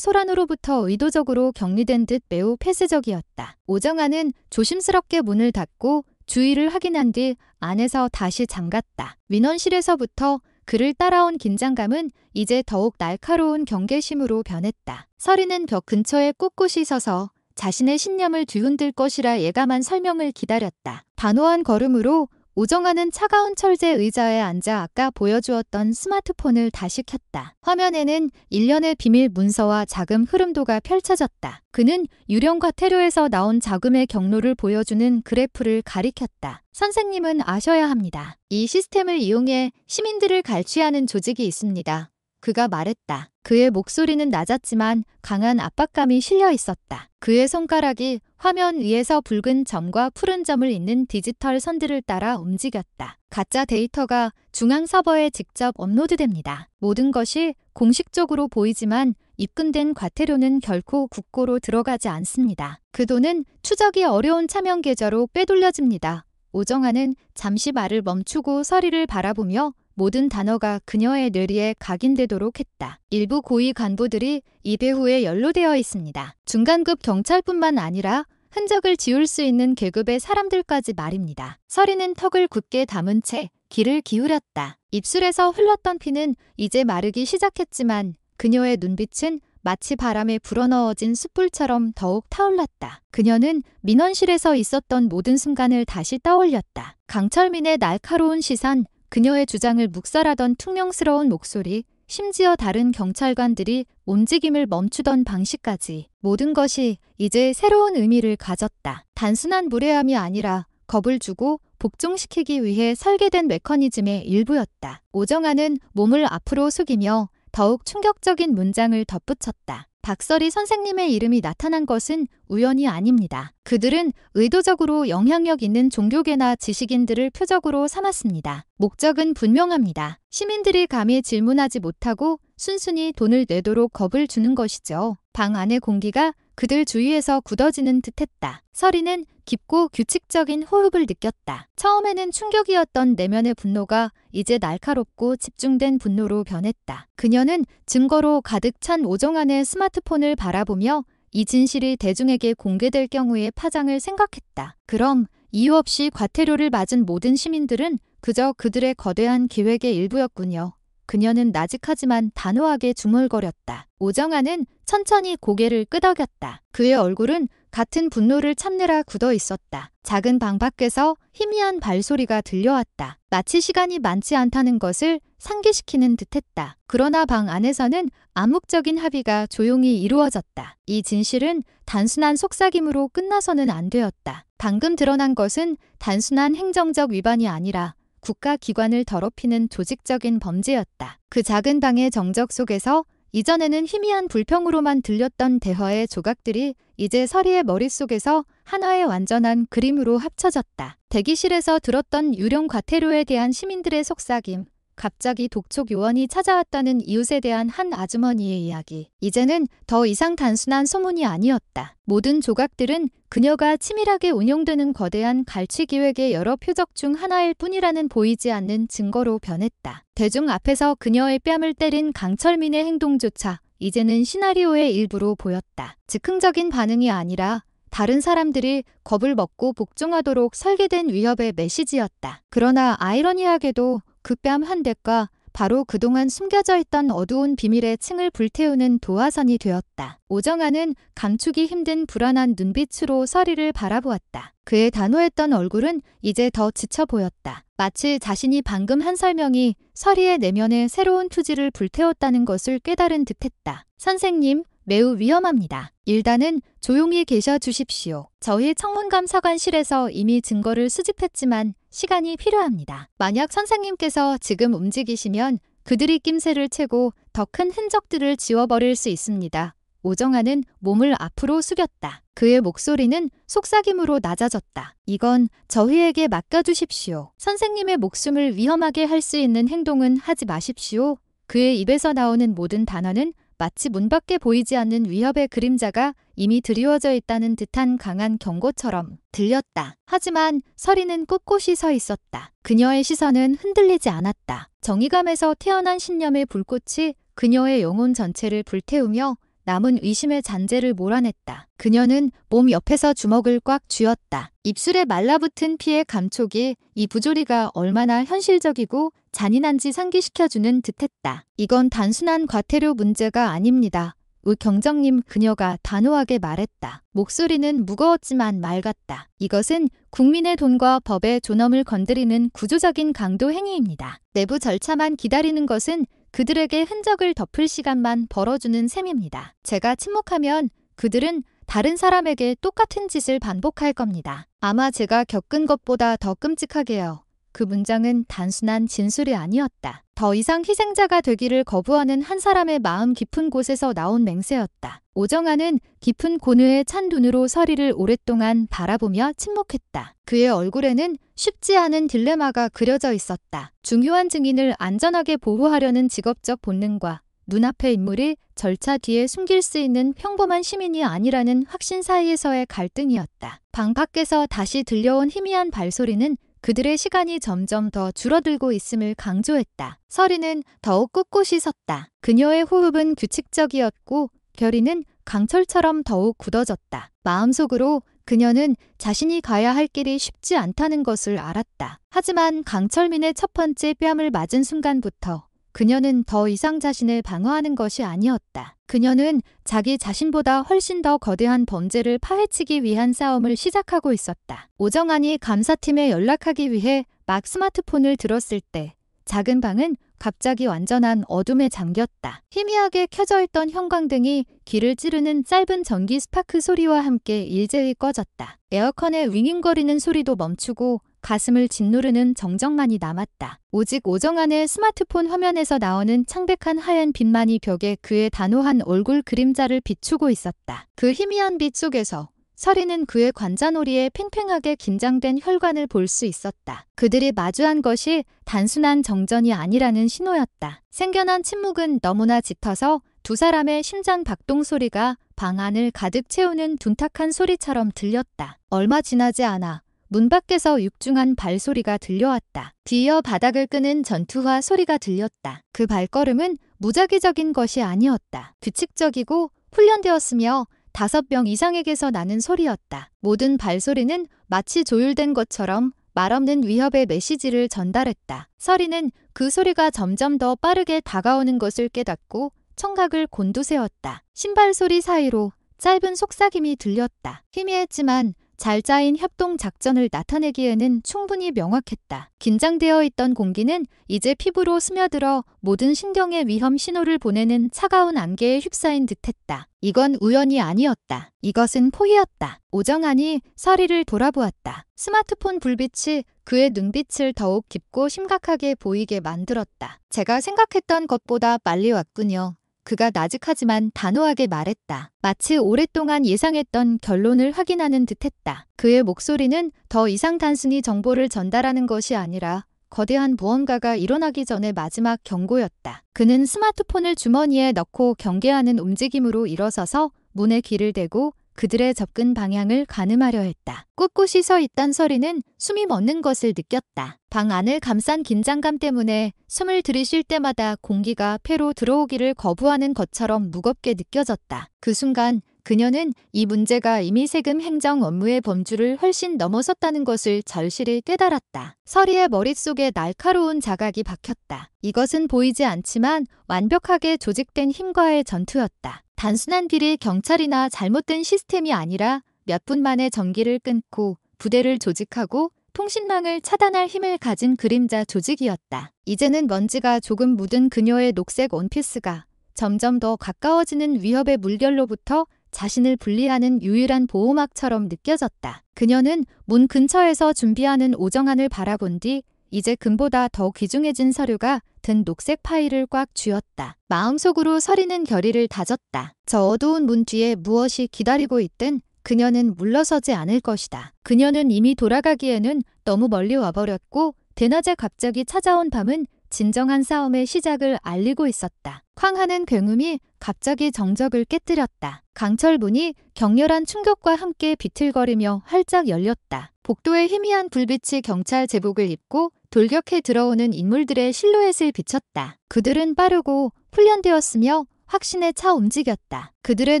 소란으로부터 의도적으로 격리된 듯 매우 폐쇄적이었다. 오정아는 조심스럽게 문을 닫고 주의를 확인한 뒤 안에서 다시 잠갔다. 민원실에서부터 그를 따라온 긴장감은 이제 더욱 날카로운 경계심으로 변했다. 서리는 벽 근처에 꿋꿋이 서서 자신의 신념을 뒤흔들 것이라 예감한 설명을 기다렸다. 단호한 걸음으로 오정아는 차가운 철제 의자에 앉아 아까 보여주었던 스마트폰을 다시 켰다. 화면에는 일련의 비밀 문서와 자금 흐름도가 펼쳐졌다. 그는 유령 과태료에서 나온 자금의 경로를 보여주는 그래프를 가리켰다. 선생님은 아셔야 합니다. 이 시스템을 이용해 시민들을 갈취하는 조직이 있습니다. 그가 말했다. 그의 목소리는 낮았지만 강한 압박감이 실려 있었다. 그의 손가락이 화면 위에서 붉은 점과 푸른 점을 잇는 디지털 선들을 따라 움직였다. 가짜 데이터가 중앙 서버에 직접 업로드됩니다. 모든 것이 공식적으로 보이지만 입금된 과태료는 결코 국고로 들어가지 않습니다. 그 돈은 추적이 어려운 차명 계좌로 빼돌려집니다. 오정아는 잠시 말을 멈추고 서리를 바라보며 모든 단어가 그녀의 뇌리에 각인되도록 했다. 일부 고위 간부들이 이 배후에 연루되어 있습니다. 중간급 경찰뿐만 아니라 흔적을 지울 수 있는 계급의 사람들까지 말입니다. 서리는 턱을 굳게 담은 채 귀를 기울였다. 입술에서 흘렀던 피는 이제 마르기 시작했지만 그녀의 눈빛은 마치 바람에 불어넣어진 숯불처럼 더욱 타올랐다. 그녀는 민원실에서 있었던 모든 순간을 다시 떠올렸다. 강철민의 날카로운 시선, 그녀의 주장을 묵살하던 퉁명스러운 목소리, 심지어 다른 경찰관들이 움직임을 멈추던 방식까지 모든 것이 이제 새로운 의미를 가졌다. 단순한 무례함이 아니라 겁을 주고 복종시키기 위해 설계된 메커니즘의 일부였다. 오정아는 몸을 앞으로 숙이며 더욱 충격적인 문장을 덧붙였다. 박서리 선생님의 이름이 나타난 것은 우연이 아닙니다. 그들은 의도적으로 영향력 있는 종교계나 지식인들을 표적으로 삼았습니다. 목적은 분명합니다. 시민들이 감히 질문하지 못하고 순순히 돈을 내도록 겁을 주는 것이죠. 방 안의 공기가 그들 주위에서 굳어지는 듯했다. 서리는 깊고 규칙적인 호흡을 느꼈다. 처음에는 충격이었던 내면의 분노가 이제 날카롭고 집중된 분노로 변했다. 그녀는 증거로 가득 찬 오정안의 스마트폰을 바라보며 이 진실이 대중에게 공개될 경우의 파장을 생각했다. 그럼 이유 없이 과태료를 맞은 모든 시민들은 그저 그들의 거대한 계획의 일부였군요. 그녀는 나직하지만 단호하게 중얼거렸다. 오정아는 천천히 고개를 끄덕였다. 그의 얼굴은 같은 분노를 참느라 굳어 있었다. 작은 방 밖에서 희미한 발소리가 들려왔다. 마치 시간이 많지 않다는 것을 상기시키는 듯했다. 그러나 방 안에서는 암묵적인 합의가 조용히 이루어졌다. 이 진실은 단순한 속삭임으로 끝나서는 안 되었다. 방금 드러난 것은 단순한 행정적 위반이 아니라 국가기관을 더럽히는 조직적인 범죄였다. 그 작은 방의 정적 속에서 이전에는 희미한 불평으로만 들렸던 대화의 조각들이 이제 서리의 머릿속에서 하나의 완전한 그림으로 합쳐졌다. 대기실에서 들었던 유령 과태료에 대한 시민들의 속삭임, 갑자기 독촉 요원이 찾아왔다는 이웃에 대한 한 아주머니의 이야기. 이제는 더 이상 단순한 소문이 아니었다. 모든 조각들은 그녀가 치밀하게 운용되는 거대한 갈취 기획의 여러 표적 중 하나일 뿐이라는 보이지 않는 증거로 변했다. 대중 앞에서 그녀의 뺨을 때린 강철민의 행동조차 이제는 시나리오의 일부로 보였다. 즉흥적인 반응이 아니라 다른 사람들이 겁을 먹고 복종하도록 설계된 위협의 메시지였다. 그러나 아이러니하게도 그 뺨 한 대가 바로 그동안 숨겨져 있던 어두운 비밀의 층을 불태우는 도화선이 되었다. 오정아는 감추기 힘든 불안한 눈빛으로 서리를 바라보았다. 그의 단호했던 얼굴은 이제 더 지쳐 보였다. 마치 자신이 방금 한 설명이 서리의 내면에 새로운 투지를 불태웠다는 것을 깨달은 듯했다. 선생님, 매우 위험합니다. 일단은 조용히 계셔 주십시오. 저희 청문감사관실에서 이미 증거를 수집했지만 시간이 필요합니다. 만약 선생님께서 지금 움직이시면 그들이 낌새를 채고 더 큰 흔적들을 지워버릴 수 있습니다. 오정환은 몸을 앞으로 숙였다. 그의 목소리는 속삭임으로 낮아졌다. 이건 저희에게 맡겨주십시오. 선생님의 목숨을 위험하게 할 수 있는 행동은 하지 마십시오. 그의 입에서 나오는 모든 단어는 마치 문 밖에 보이지 않는 위협의 그림자가 이미 드리워져 있다는 듯한 강한 경고처럼 들렸다. 하지만 서리는 꿋꿋이 서 있었다. 그녀의 시선은 흔들리지 않았다. 정의감에서 태어난 신념의 불꽃이 그녀의 영혼 전체를 불태우며 남은 의심의 잔재를 몰아냈다. 그녀는 몸 옆에서 주먹을 꽉 쥐었다. 입술에 말라붙은 피의 감촉이 이 부조리가 얼마나 현실적이고 잔인한지 상기시켜주는 듯했다. 이건 단순한 과태료 문제가 아닙니다. 경정님, 그녀가 단호하게 말했다. 목소리는 무거웠지만 맑았다. 이것은 국민의 돈과 법의 존엄을 건드리는 구조적인 강도 행위입니다. 내부 절차만 기다리는 것은 그들에게 흔적을 덮을 시간만 벌어주는 셈입니다. 제가 침묵하면 그들은 다른 사람에게 똑같은 짓을 반복할 겁니다. 아마 제가 겪은 것보다 더 끔찍하게요. 그 문장은 단순한 진술이 아니었다. 더 이상 희생자가 되기를 거부하는 한 사람의 마음 깊은 곳에서 나온 맹세였다. 오정환은 깊은 고뇌에 찬 눈으로 서리를 오랫동안 바라보며 침묵했다. 그의 얼굴에는 쉽지 않은 딜레마가 그려져 있었다. 중요한 증인을 안전하게 보호하려는 직업적 본능과 눈앞의 인물이 절차 뒤에 숨길 수 있는 평범한 시민이 아니라는 확신 사이에서의 갈등이었다. 방 밖에서 다시 들려온 희미한 발소리는 그들의 시간이 점점 더 줄어들고 있음을 강조했다. 서리는 더욱 꿋꿋이 섰다. 그녀의 호흡은 규칙적이었고 결의는 강철처럼 더욱 굳어졌다. 마음속으로 그녀는 자신이 가야 할 길이 쉽지 않다는 것을 알았다. 하지만 강철민의 첫 번째 뺨을 맞은 순간부터 그녀는 더 이상 자신을 방어하는 것이 아니었다. 그녀는 자기 자신보다 훨씬 더 거대한 범죄를 파헤치기 위한 싸움을 시작하고 있었다. 오정환이 감사팀에 연락하기 위해 막 스마트폰을 들었을 때 작은 방은 갑자기 완전한 어둠에 잠겼다. 희미하게 켜져 있던 형광등이 귀를 찌르는 짧은 전기 스파크 소리와 함께 일제히 꺼졌다. 에어컨의 윙윙거리는 소리도 멈추고 가슴을 짓누르는 정적만이 남았다. 오직 오정환의 스마트폰 화면에서 나오는 창백한 하얀 빛만이 벽에 그의 단호한 얼굴 그림자를 비추고 있었다. 그 희미한 빛 속에서 서리는 그의 관자놀이에 팽팽하게 긴장된 혈관을 볼 수 있었다. 그들이 마주한 것이 단순한 정전이 아니라는 신호였다. 생겨난 침묵은 너무나 짙어서 두 사람의 심장 박동 소리가 방 안을 가득 채우는 둔탁한 소리처럼 들렸다. 얼마 지나지 않아 문 밖에서 육중한 발소리가 들려왔다. 뒤이어 바닥을 끄는 전투화 소리가 들렸다. 그 발걸음은 무작위적인 것이 아니었다. 규칙적이고 훈련되었으며 5명 이상에게서 나는 소리였다. 모든 발소리는 마치 조율된 것처럼 말없는 위협의 메시지를 전달했다. 서리는 그 소리가 점점 더 빠르게 다가오는 것을 깨닫고 청각을 곤두세웠다. 신발 소리 사이로 짧은 속삭임이 들렸다. 희미했지만 잘 짜인 협동 작전을 나타내기에는 충분히 명확했다. 긴장되어 있던 공기는 이제 피부로 스며들어 모든 신경의 위험 신호를 보내는 차가운 안개에 휩싸인 듯했다. 이건 우연이 아니었다. 이것은 포위였다. 오정환이 서리를 돌아보았다. 스마트폰 불빛이 그의 눈빛을 더욱 깊고 심각하게 보이게 만들었다. 제가 생각했던 것보다 빨리 왔군요. 그가 나직하지만 단호하게 말했다. 마치 오랫동안 예상했던 결론을 확인하는 듯했다. 그의 목소리는 더 이상 단순히 정보를 전달하는 것이 아니라 거대한 무언가가 일어나기 전의 마지막 경고였다. 그는 스마트폰을 주머니에 넣고 경계하는 움직임으로 일어서서 문에 귀를 대고 그들의 접근 방향을 가늠하려 했다. 꿋꿋이 서 있던 서리는 숨이 멎는 것을 느꼈다. 방 안을 감싼 긴장감 때문에 숨을 들이쉴 때마다 공기가 폐로 들어오기를 거부하는 것처럼 무겁게 느껴졌다. 그 순간 그녀는 이 문제가 이미 세금 행정 업무의 범주를 훨씬 넘어섰다는 것을 절실히 깨달았다. 서리의 머릿속에 날카로운 자각이 박혔다. 이것은 보이지 않지만 완벽하게 조직된 힘과의 전투였다. 단순한 비리 경찰이나 잘못된 시스템이 아니라 몇 분 만에 전기를 끊고 부대를 조직하고 통신망을 차단할 힘을 가진 그림자 조직이었다. 이제는 먼지가 조금 묻은 그녀의 녹색 원피스가 점점 더 가까워지는 위협의 물결로부터 자신을 분리하는 유일한 보호막처럼 느껴졌다. 그녀는 문 근처에서 준비하는 오정환을 바라본 뒤 이제 금보다 더 귀중해진 서류가 든 녹색 파일을 꽉 쥐었다. 마음속으로 서리는 결의를 다졌다. 저 어두운 문 뒤에 무엇이 기다리고 있든 그녀는 물러서지 않을 것이다. 그녀는 이미 돌아가기에는 너무 멀리 와버렸고 대낮에 갑자기 찾아온 밤은 진정한 싸움의 시작을 알리고 있었다. 쾅하는 굉음이 갑자기 정적을 깨뜨렸다. 강철 문이 격렬한 충격과 함께 비틀거리며 활짝 열렸다. 복도에 희미한 불빛이 경찰 제복을 입고 돌격해 들어오는 인물들의 실루엣을 비췄다. 그들은 빠르고 훈련되었으며 확신에 차 움직였다. 그들의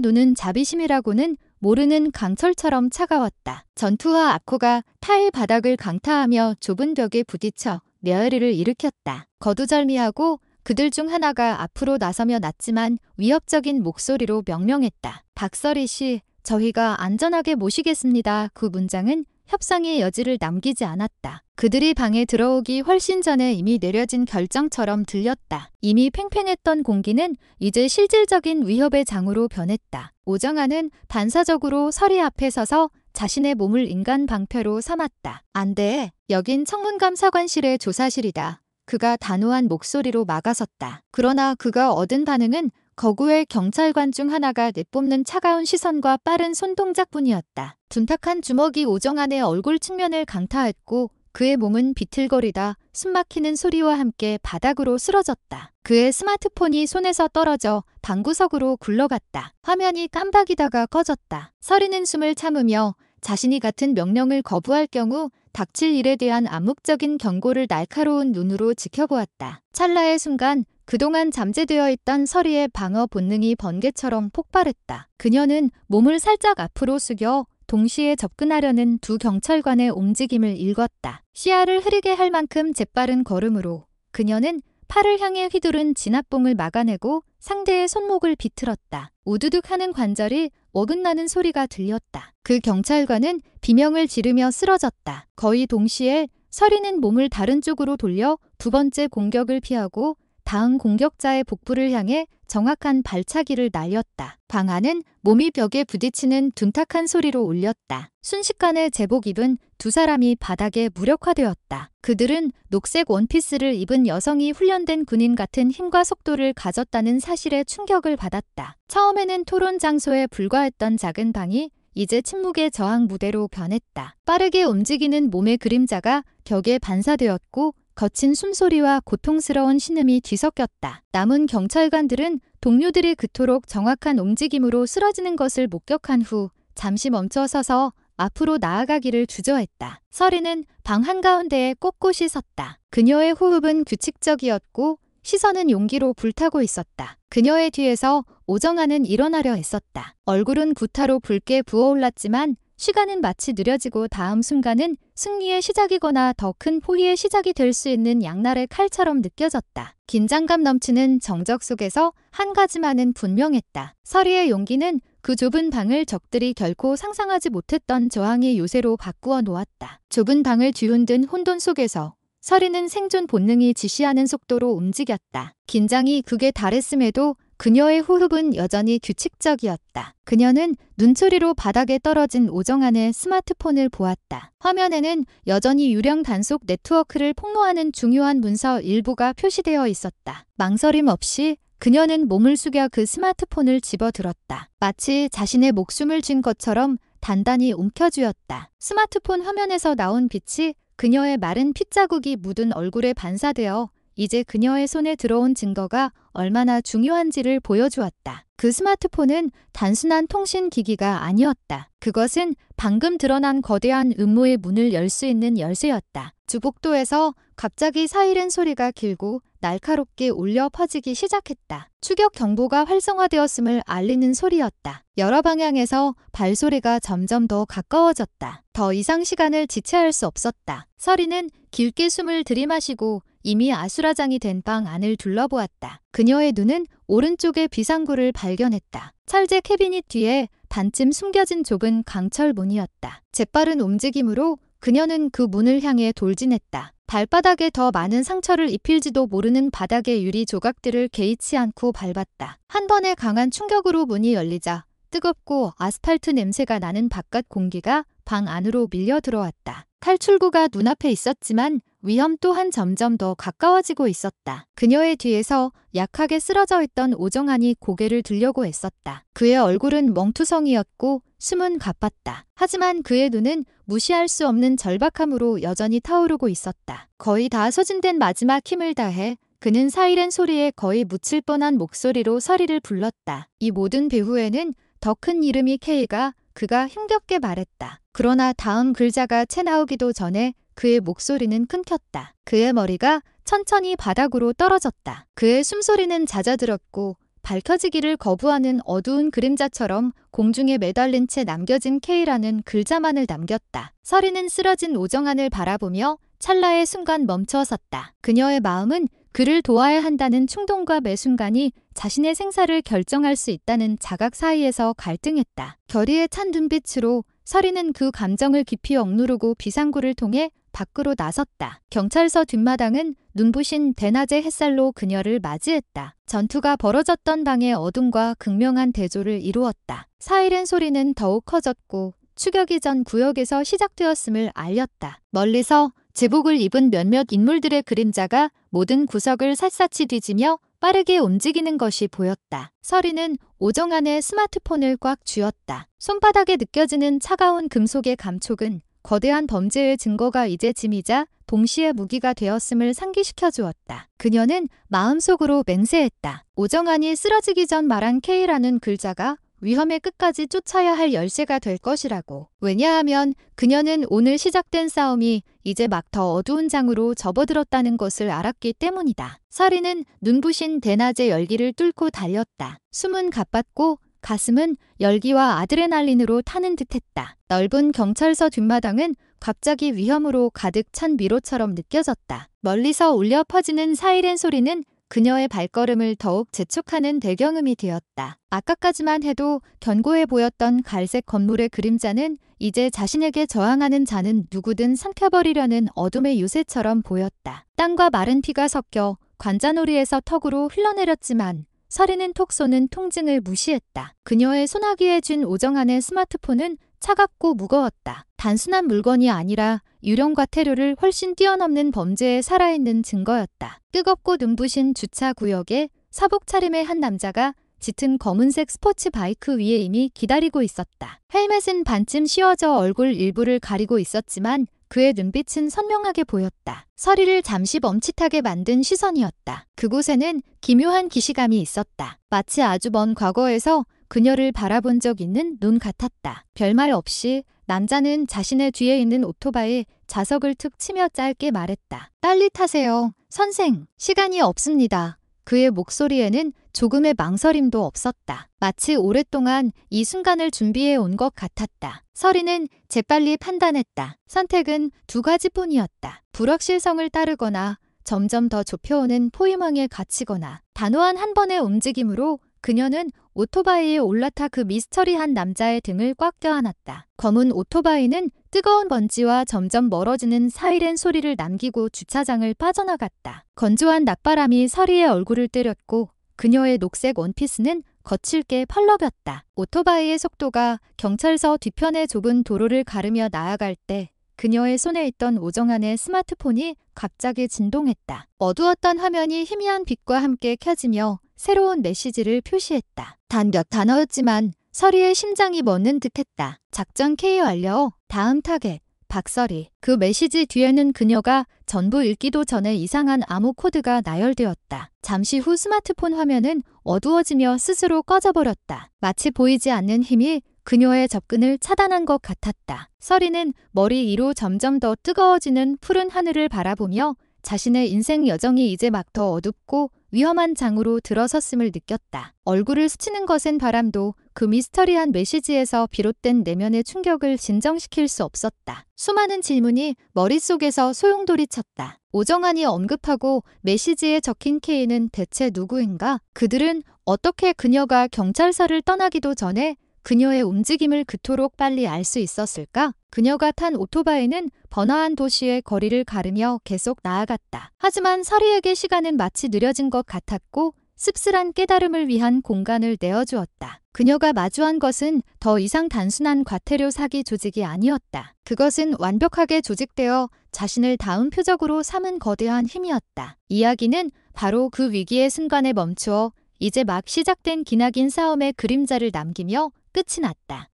눈은 자비심이라고는 모르는 강철처럼 차가웠다. 전투와 악호가 타일 바닥을 강타하며 좁은 벽에 부딪혀 뇌어리를 일으켰다. 거두절미하고 그들 중 하나가 앞으로 나서며 낮지만 위협적인 목소리로 명령했다. 박서리 씨, 저희가 안전하게 모시겠습니다. 그 문장은 협상의 여지를 남기지 않았다. 그들이 방에 들어오기 훨씬 전에 이미 내려진 결정처럼 들렸다. 이미 팽팽했던 공기는 이제 실질적인 위협의 장으로 변했다. 오정아는 반사적으로 서리 앞에 서서 자신의 몸을 인간 방패로 삼았다. 안 돼. 여긴 청문감사관실의 조사실이다. 그가 단호한 목소리로 막아섰다. 그러나 그가 얻은 반응은 거구의 경찰관 중 하나가 내뿜는 차가운 시선과 빠른 손동작뿐이었다. 둔탁한 주먹이 오정안의 얼굴 측면을 강타했고 그의 몸은 비틀거리다 숨막히는 소리와 함께 바닥으로 쓰러졌다. 그의 스마트폰이 손에서 떨어져 방구석으로 굴러갔다. 화면이 깜박이다가 꺼졌다. 서리는 숨을 참으며 자신이 같은 명령을 거부할 경우 닥칠 일에 대한 암묵적인 경고를 날카로운 눈으로 지켜보았다. 찰나의 순간 그동안 잠재되어 있던 서리의 방어 본능이 번개처럼 폭발했다. 그녀는 몸을 살짝 앞으로 숙여 동시에 접근하려는 두 경찰관의 움직임을 읽었다. 시야를 흐리게 할 만큼 재빠른 걸음으로 그녀는 팔을 향해 휘두른 진압봉을 막아내고 상대의 손목을 비틀었다. 우두둑 하는 관절이 어긋나는 소리가 들렸다. 그 경찰관은 비명을 지르며 쓰러졌다. 거의 동시에 서리는 몸을 다른 쪽으로 돌려 두 번째 공격을 피하고 다음 공격자의 복부를 향해 정확한 발차기를 날렸다. 방 안은 몸이 벽에 부딪히는 둔탁한 소리로 울렸다. 순식간에 제복 입은 두 사람이 바닥에 무력화되었다. 그들은 녹색 원피스를 입은 여성이 훈련된 군인 같은 힘과 속도를 가졌다는 사실에 충격을 받았다. 처음에는 토론 장소에 불과했던 작은 방이 이제 침묵의 저항 무대로 변했다. 빠르게 움직이는 몸의 그림자가 벽에 반사되었고 거친 숨소리와 고통스러운 신음이 뒤섞였다. 남은 경찰관들은 동료들이 그토록 정확한 움직임으로 쓰러지는 것을 목격한 후 잠시 멈춰 서서 앞으로 나아가기를 주저했다. 서리는 방 한가운데에 꼿꼿이 섰다. 그녀의 호흡은 규칙적이었고 시선은 용기로 불타고 있었다. 그녀의 뒤에서 오정아는 일어나려 애썼다. 얼굴은 구타로 붉게 부어올랐지만 시간은 마치 느려지고 다음 순간은 승리의 시작이거나 더 큰 포위의 시작이 될 수 있는 양날의 칼처럼 느껴졌다. 긴장감 넘치는 정적 속에서 한 가지만은 분명했다. 서리의 용기는 그 좁은 방을 적들이 결코 상상하지 못했던 저항의 요새로 바꾸어 놓았다. 좁은 방을 뒤흔든 혼돈 속에서 서리는 생존 본능이 지시하는 속도로 움직였다. 긴장이 극에 달했음에도 그녀의 호흡은 여전히 규칙적이었다. 그녀는 눈초리로 바닥에 떨어진 오정안의 스마트폰을 보았다. 화면에는 여전히 유령 단속 네트워크를 폭로하는 중요한 문서 일부가 표시되어 있었다. 망설임 없이 그녀는 몸을 숙여 그 스마트폰을 집어들었다. 마치 자신의 목숨을 쥔 것처럼 단단히 움켜쥐었다. 스마트폰 화면에서 나온 빛이 그녀의 마른 핏자국이 묻은 얼굴에 반사되어 이제 그녀의 손에 들어온 증거가 얼마나 중요한지를 보여주었다. 그 스마트폰은 단순한 통신 기기가 아니었다. 그것은 방금 드러난 거대한 음모의 문을 열 수 있는 열쇠였다. 주복도에서 갑자기 사이렌 소리가 길고 날카롭게 울려 퍼지기 시작했다. 추격 경보가 활성화되었음을 알리는 소리였다. 여러 방향에서 발소리가 점점 더 가까워졌다. 더 이상 시간을 지체할 수 없었다. 서리는 깊게 숨을 들이마시고 이미 아수라장이 된 방 안을 둘러보았다. 그녀의 눈은 오른쪽의 비상구를 발견했다. 철제 캐비닛 뒤에 반쯤 숨겨진 좁은 강철 문이었다. 재빠른 움직임으로 그녀는 그 문을 향해 돌진했다. 발바닥에 더 많은 상처를 입힐지도 모르는 바닥의 유리 조각들을 개의치 않고 밟았다. 한 번의 강한 충격으로 문이 열리자 뜨겁고 아스팔트 냄새가 나는 바깥 공기가 방 안으로 밀려 들어왔다. 탈출구가 눈앞에 있었지만 위험 또한 점점 더 가까워지고 있었다. 그녀의 뒤에서 약하게 쓰러져 있던 오정환이 고개를 들려고 애썼다. 그의 얼굴은 멍투성이었고 숨은 가빴다. 하지만 그의 눈은 무시할 수 없는 절박함으로 여전히 타오르고 있었다. 거의 다 소진된 마지막 힘을 다해 그는 사이렌 소리에 거의 묻힐 뻔한 목소리로 서리를 불렀다. 이 모든 배후에는 더 큰 이름이 K가 그가 힘겹게 말했다. 그러나 다음 글자가 채 나오기도 전에 그의 목소리는 끊겼다. 그의 머리가 천천히 바닥으로 떨어졌다. 그의 숨소리는 잦아들었고 밝혀지기를 거부하는 어두운 그림자처럼 공중에 매달린 채 남겨진 K라는 글자만을 남겼다. 서리는 쓰러진 오정환을 바라보며 찰나의 순간 멈춰섰다. 그녀의 마음은 그를 도와야 한다는 충동과 매 순간이 자신의 생사를 결정할 수 있다는 자각 사이에서 갈등했다. 결의에 찬 눈빛으로 서리는 그 감정을 깊이 억누르고 비상구를 통해 밖으로 나섰다. 경찰서 뒷마당은 눈부신 대낮의 햇살로 그녀를 맞이했다. 전투가 벌어졌던 방의 어둠과 극명한 대조를 이루었다. 사이렌 소리는 더욱 커졌고 추격이 전 구역에서 시작되었음을 알렸다. 멀리서 제복을 입은 몇몇 인물들의 그림자가 모든 구석을 샅샅이 뒤지며 빠르게 움직이는 것이 보였다. 서리는 오정환의 스마트폰을 꽉 쥐었다. 손바닥에 느껴지는 차가운 금속의 감촉은 거대한 범죄의 증거가 이제 짐이자 동시에 무기가 되었음을 상기시켜 주었다. 그녀는 마음속으로 맹세했다. 오정환이 쓰러지기 전 말한 K라는 글자가 위험의 끝까지 쫓아야 할 열쇠가 될 것이라고. 왜냐하면 그녀는 오늘 시작된 싸움이 이제 막 더 어두운 장으로 접어들었다는 것을 알았기 때문이다. 서리는 눈부신 대낮의 열기를 뚫고 달렸다. 숨은 가빴고 가슴은 열기와 아드레날린으로 타는 듯했다. 넓은 경찰서 뒷마당은 갑자기 위험으로 가득 찬 미로처럼 느껴졌다. 멀리서 울려 퍼지는 사이렌 소리는 그녀의 발걸음을 더욱 재촉하는 배경음이 되었다. 아까까지만 해도 견고해 보였던 갈색 건물의 그림자는 이제 자신에게 저항하는 자는 누구든 삼켜버리려는 어둠의 유세처럼 보였다. 땀과 마른 피가 섞여 관자놀이에서 턱으로 흘러내렸지만 서리는 톡 쏘는 통증을 무시했다. 그녀의 소나기에 쥔 오정환의 스마트폰은 차갑고 무거웠다. 단순한 물건이 아니라 유령과 테러를 훨씬 뛰어넘는 범죄에 살아있는 증거였다. 뜨겁고 눈부신 주차 구역에 사복 차림의 한 남자가 짙은 검은색 스포츠 바이크 위에 이미 기다리고 있었다. 헬멧은 반쯤 씌워져 얼굴 일부를 가리고 있었지만 그의 눈빛은 선명하게 보였다. 서리를 잠시 멈칫하게 만든 시선이었다. 그곳에는 기묘한 기시감이 있었다. 마치 아주 먼 과거에서 그녀를 바라본 적 있는 눈 같았다. 별말 없이 남자는 자신의 뒤에 있는 오토바이에 자석을 툭 치며 짧게 말했다. 빨리 타세요. 선생, 시간이 없습니다. 그의 목소리에는 조금의 망설임도 없었다. 마치 오랫동안 이 순간을 준비해 온 것 같았다. 서리는 재빨리 판단했다. 선택은 두 가지뿐이었다. 불확실성을 따르거나 점점 더 좁혀오는 포위망에 갇히거나. 단호한 한 번의 움직임으로 그녀는 오토바이에 올라타 그 미스터리한 남자의 등을 꽉 껴안았다. 검은 오토바이는 뜨거운 먼지와 점점 멀어지는 사이렌 소리를 남기고 주차장을 빠져나갔다. 건조한 낮바람이 서리의 얼굴을 때렸고 그녀의 녹색 원피스는 거칠게 펄럭였다. 오토바이의 속도가 경찰서 뒤편의 좁은 도로를 가르며 나아갈 때 그녀의 손에 있던 오정환의 스마트폰이 갑자기 진동했다. 어두웠던 화면이 희미한 빛과 함께 켜지며 새로운 메시지를 표시했다. 단 몇 단어였지만 서리의 심장이 멎는 듯했다. 작전 K 완료. 다음 타겟. 박서리. 그 메시지 뒤에는 그녀가 전부 읽기도 전에 이상한 암호 코드가 나열되었다. 잠시 후 스마트폰 화면은 어두워지며 스스로 꺼져버렸다. 마치 보이지 않는 힘이 그녀의 접근을 차단한 것 같았다. 서리는 머리 위로 점점 더 뜨거워지는 푸른 하늘을 바라보며 자신의 인생 여정이 이제 막 더 어둡고 위험한 장으로 들어섰음을 느꼈다. 얼굴을 스치는 거센 바람도 그 미스터리한 메시지에서 비롯된 내면의 충격을 진정시킬 수 없었다. 수많은 질문이 머릿속에서 소용돌이쳤다. 오정환이 언급하고 메시지에 적힌 K는 대체 누구인가? 그들은 어떻게 그녀가 경찰서를 떠나기도 전에 그녀의 움직임을 그토록 빨리 알 수 있었을까? 그녀가 탄 오토바이는 번화한 도시의 거리를 가르며 계속 나아갔다. 하지만 서리에게 시간은 마치 느려진 것 같았고 씁쓸한 깨달음을 위한 공간을 내어주었다. 그녀가 마주한 것은 더 이상 단순한 과태료 사기 조직이 아니었다. 그것은 완벽하게 조직되어 자신을 다음 표적으로 삼은 거대한 힘이었다. 이야기는 바로 그 위기의 순간에 멈추어 이제 막 시작된 기나긴 싸움의 그림자를 남기며 끝이 났다.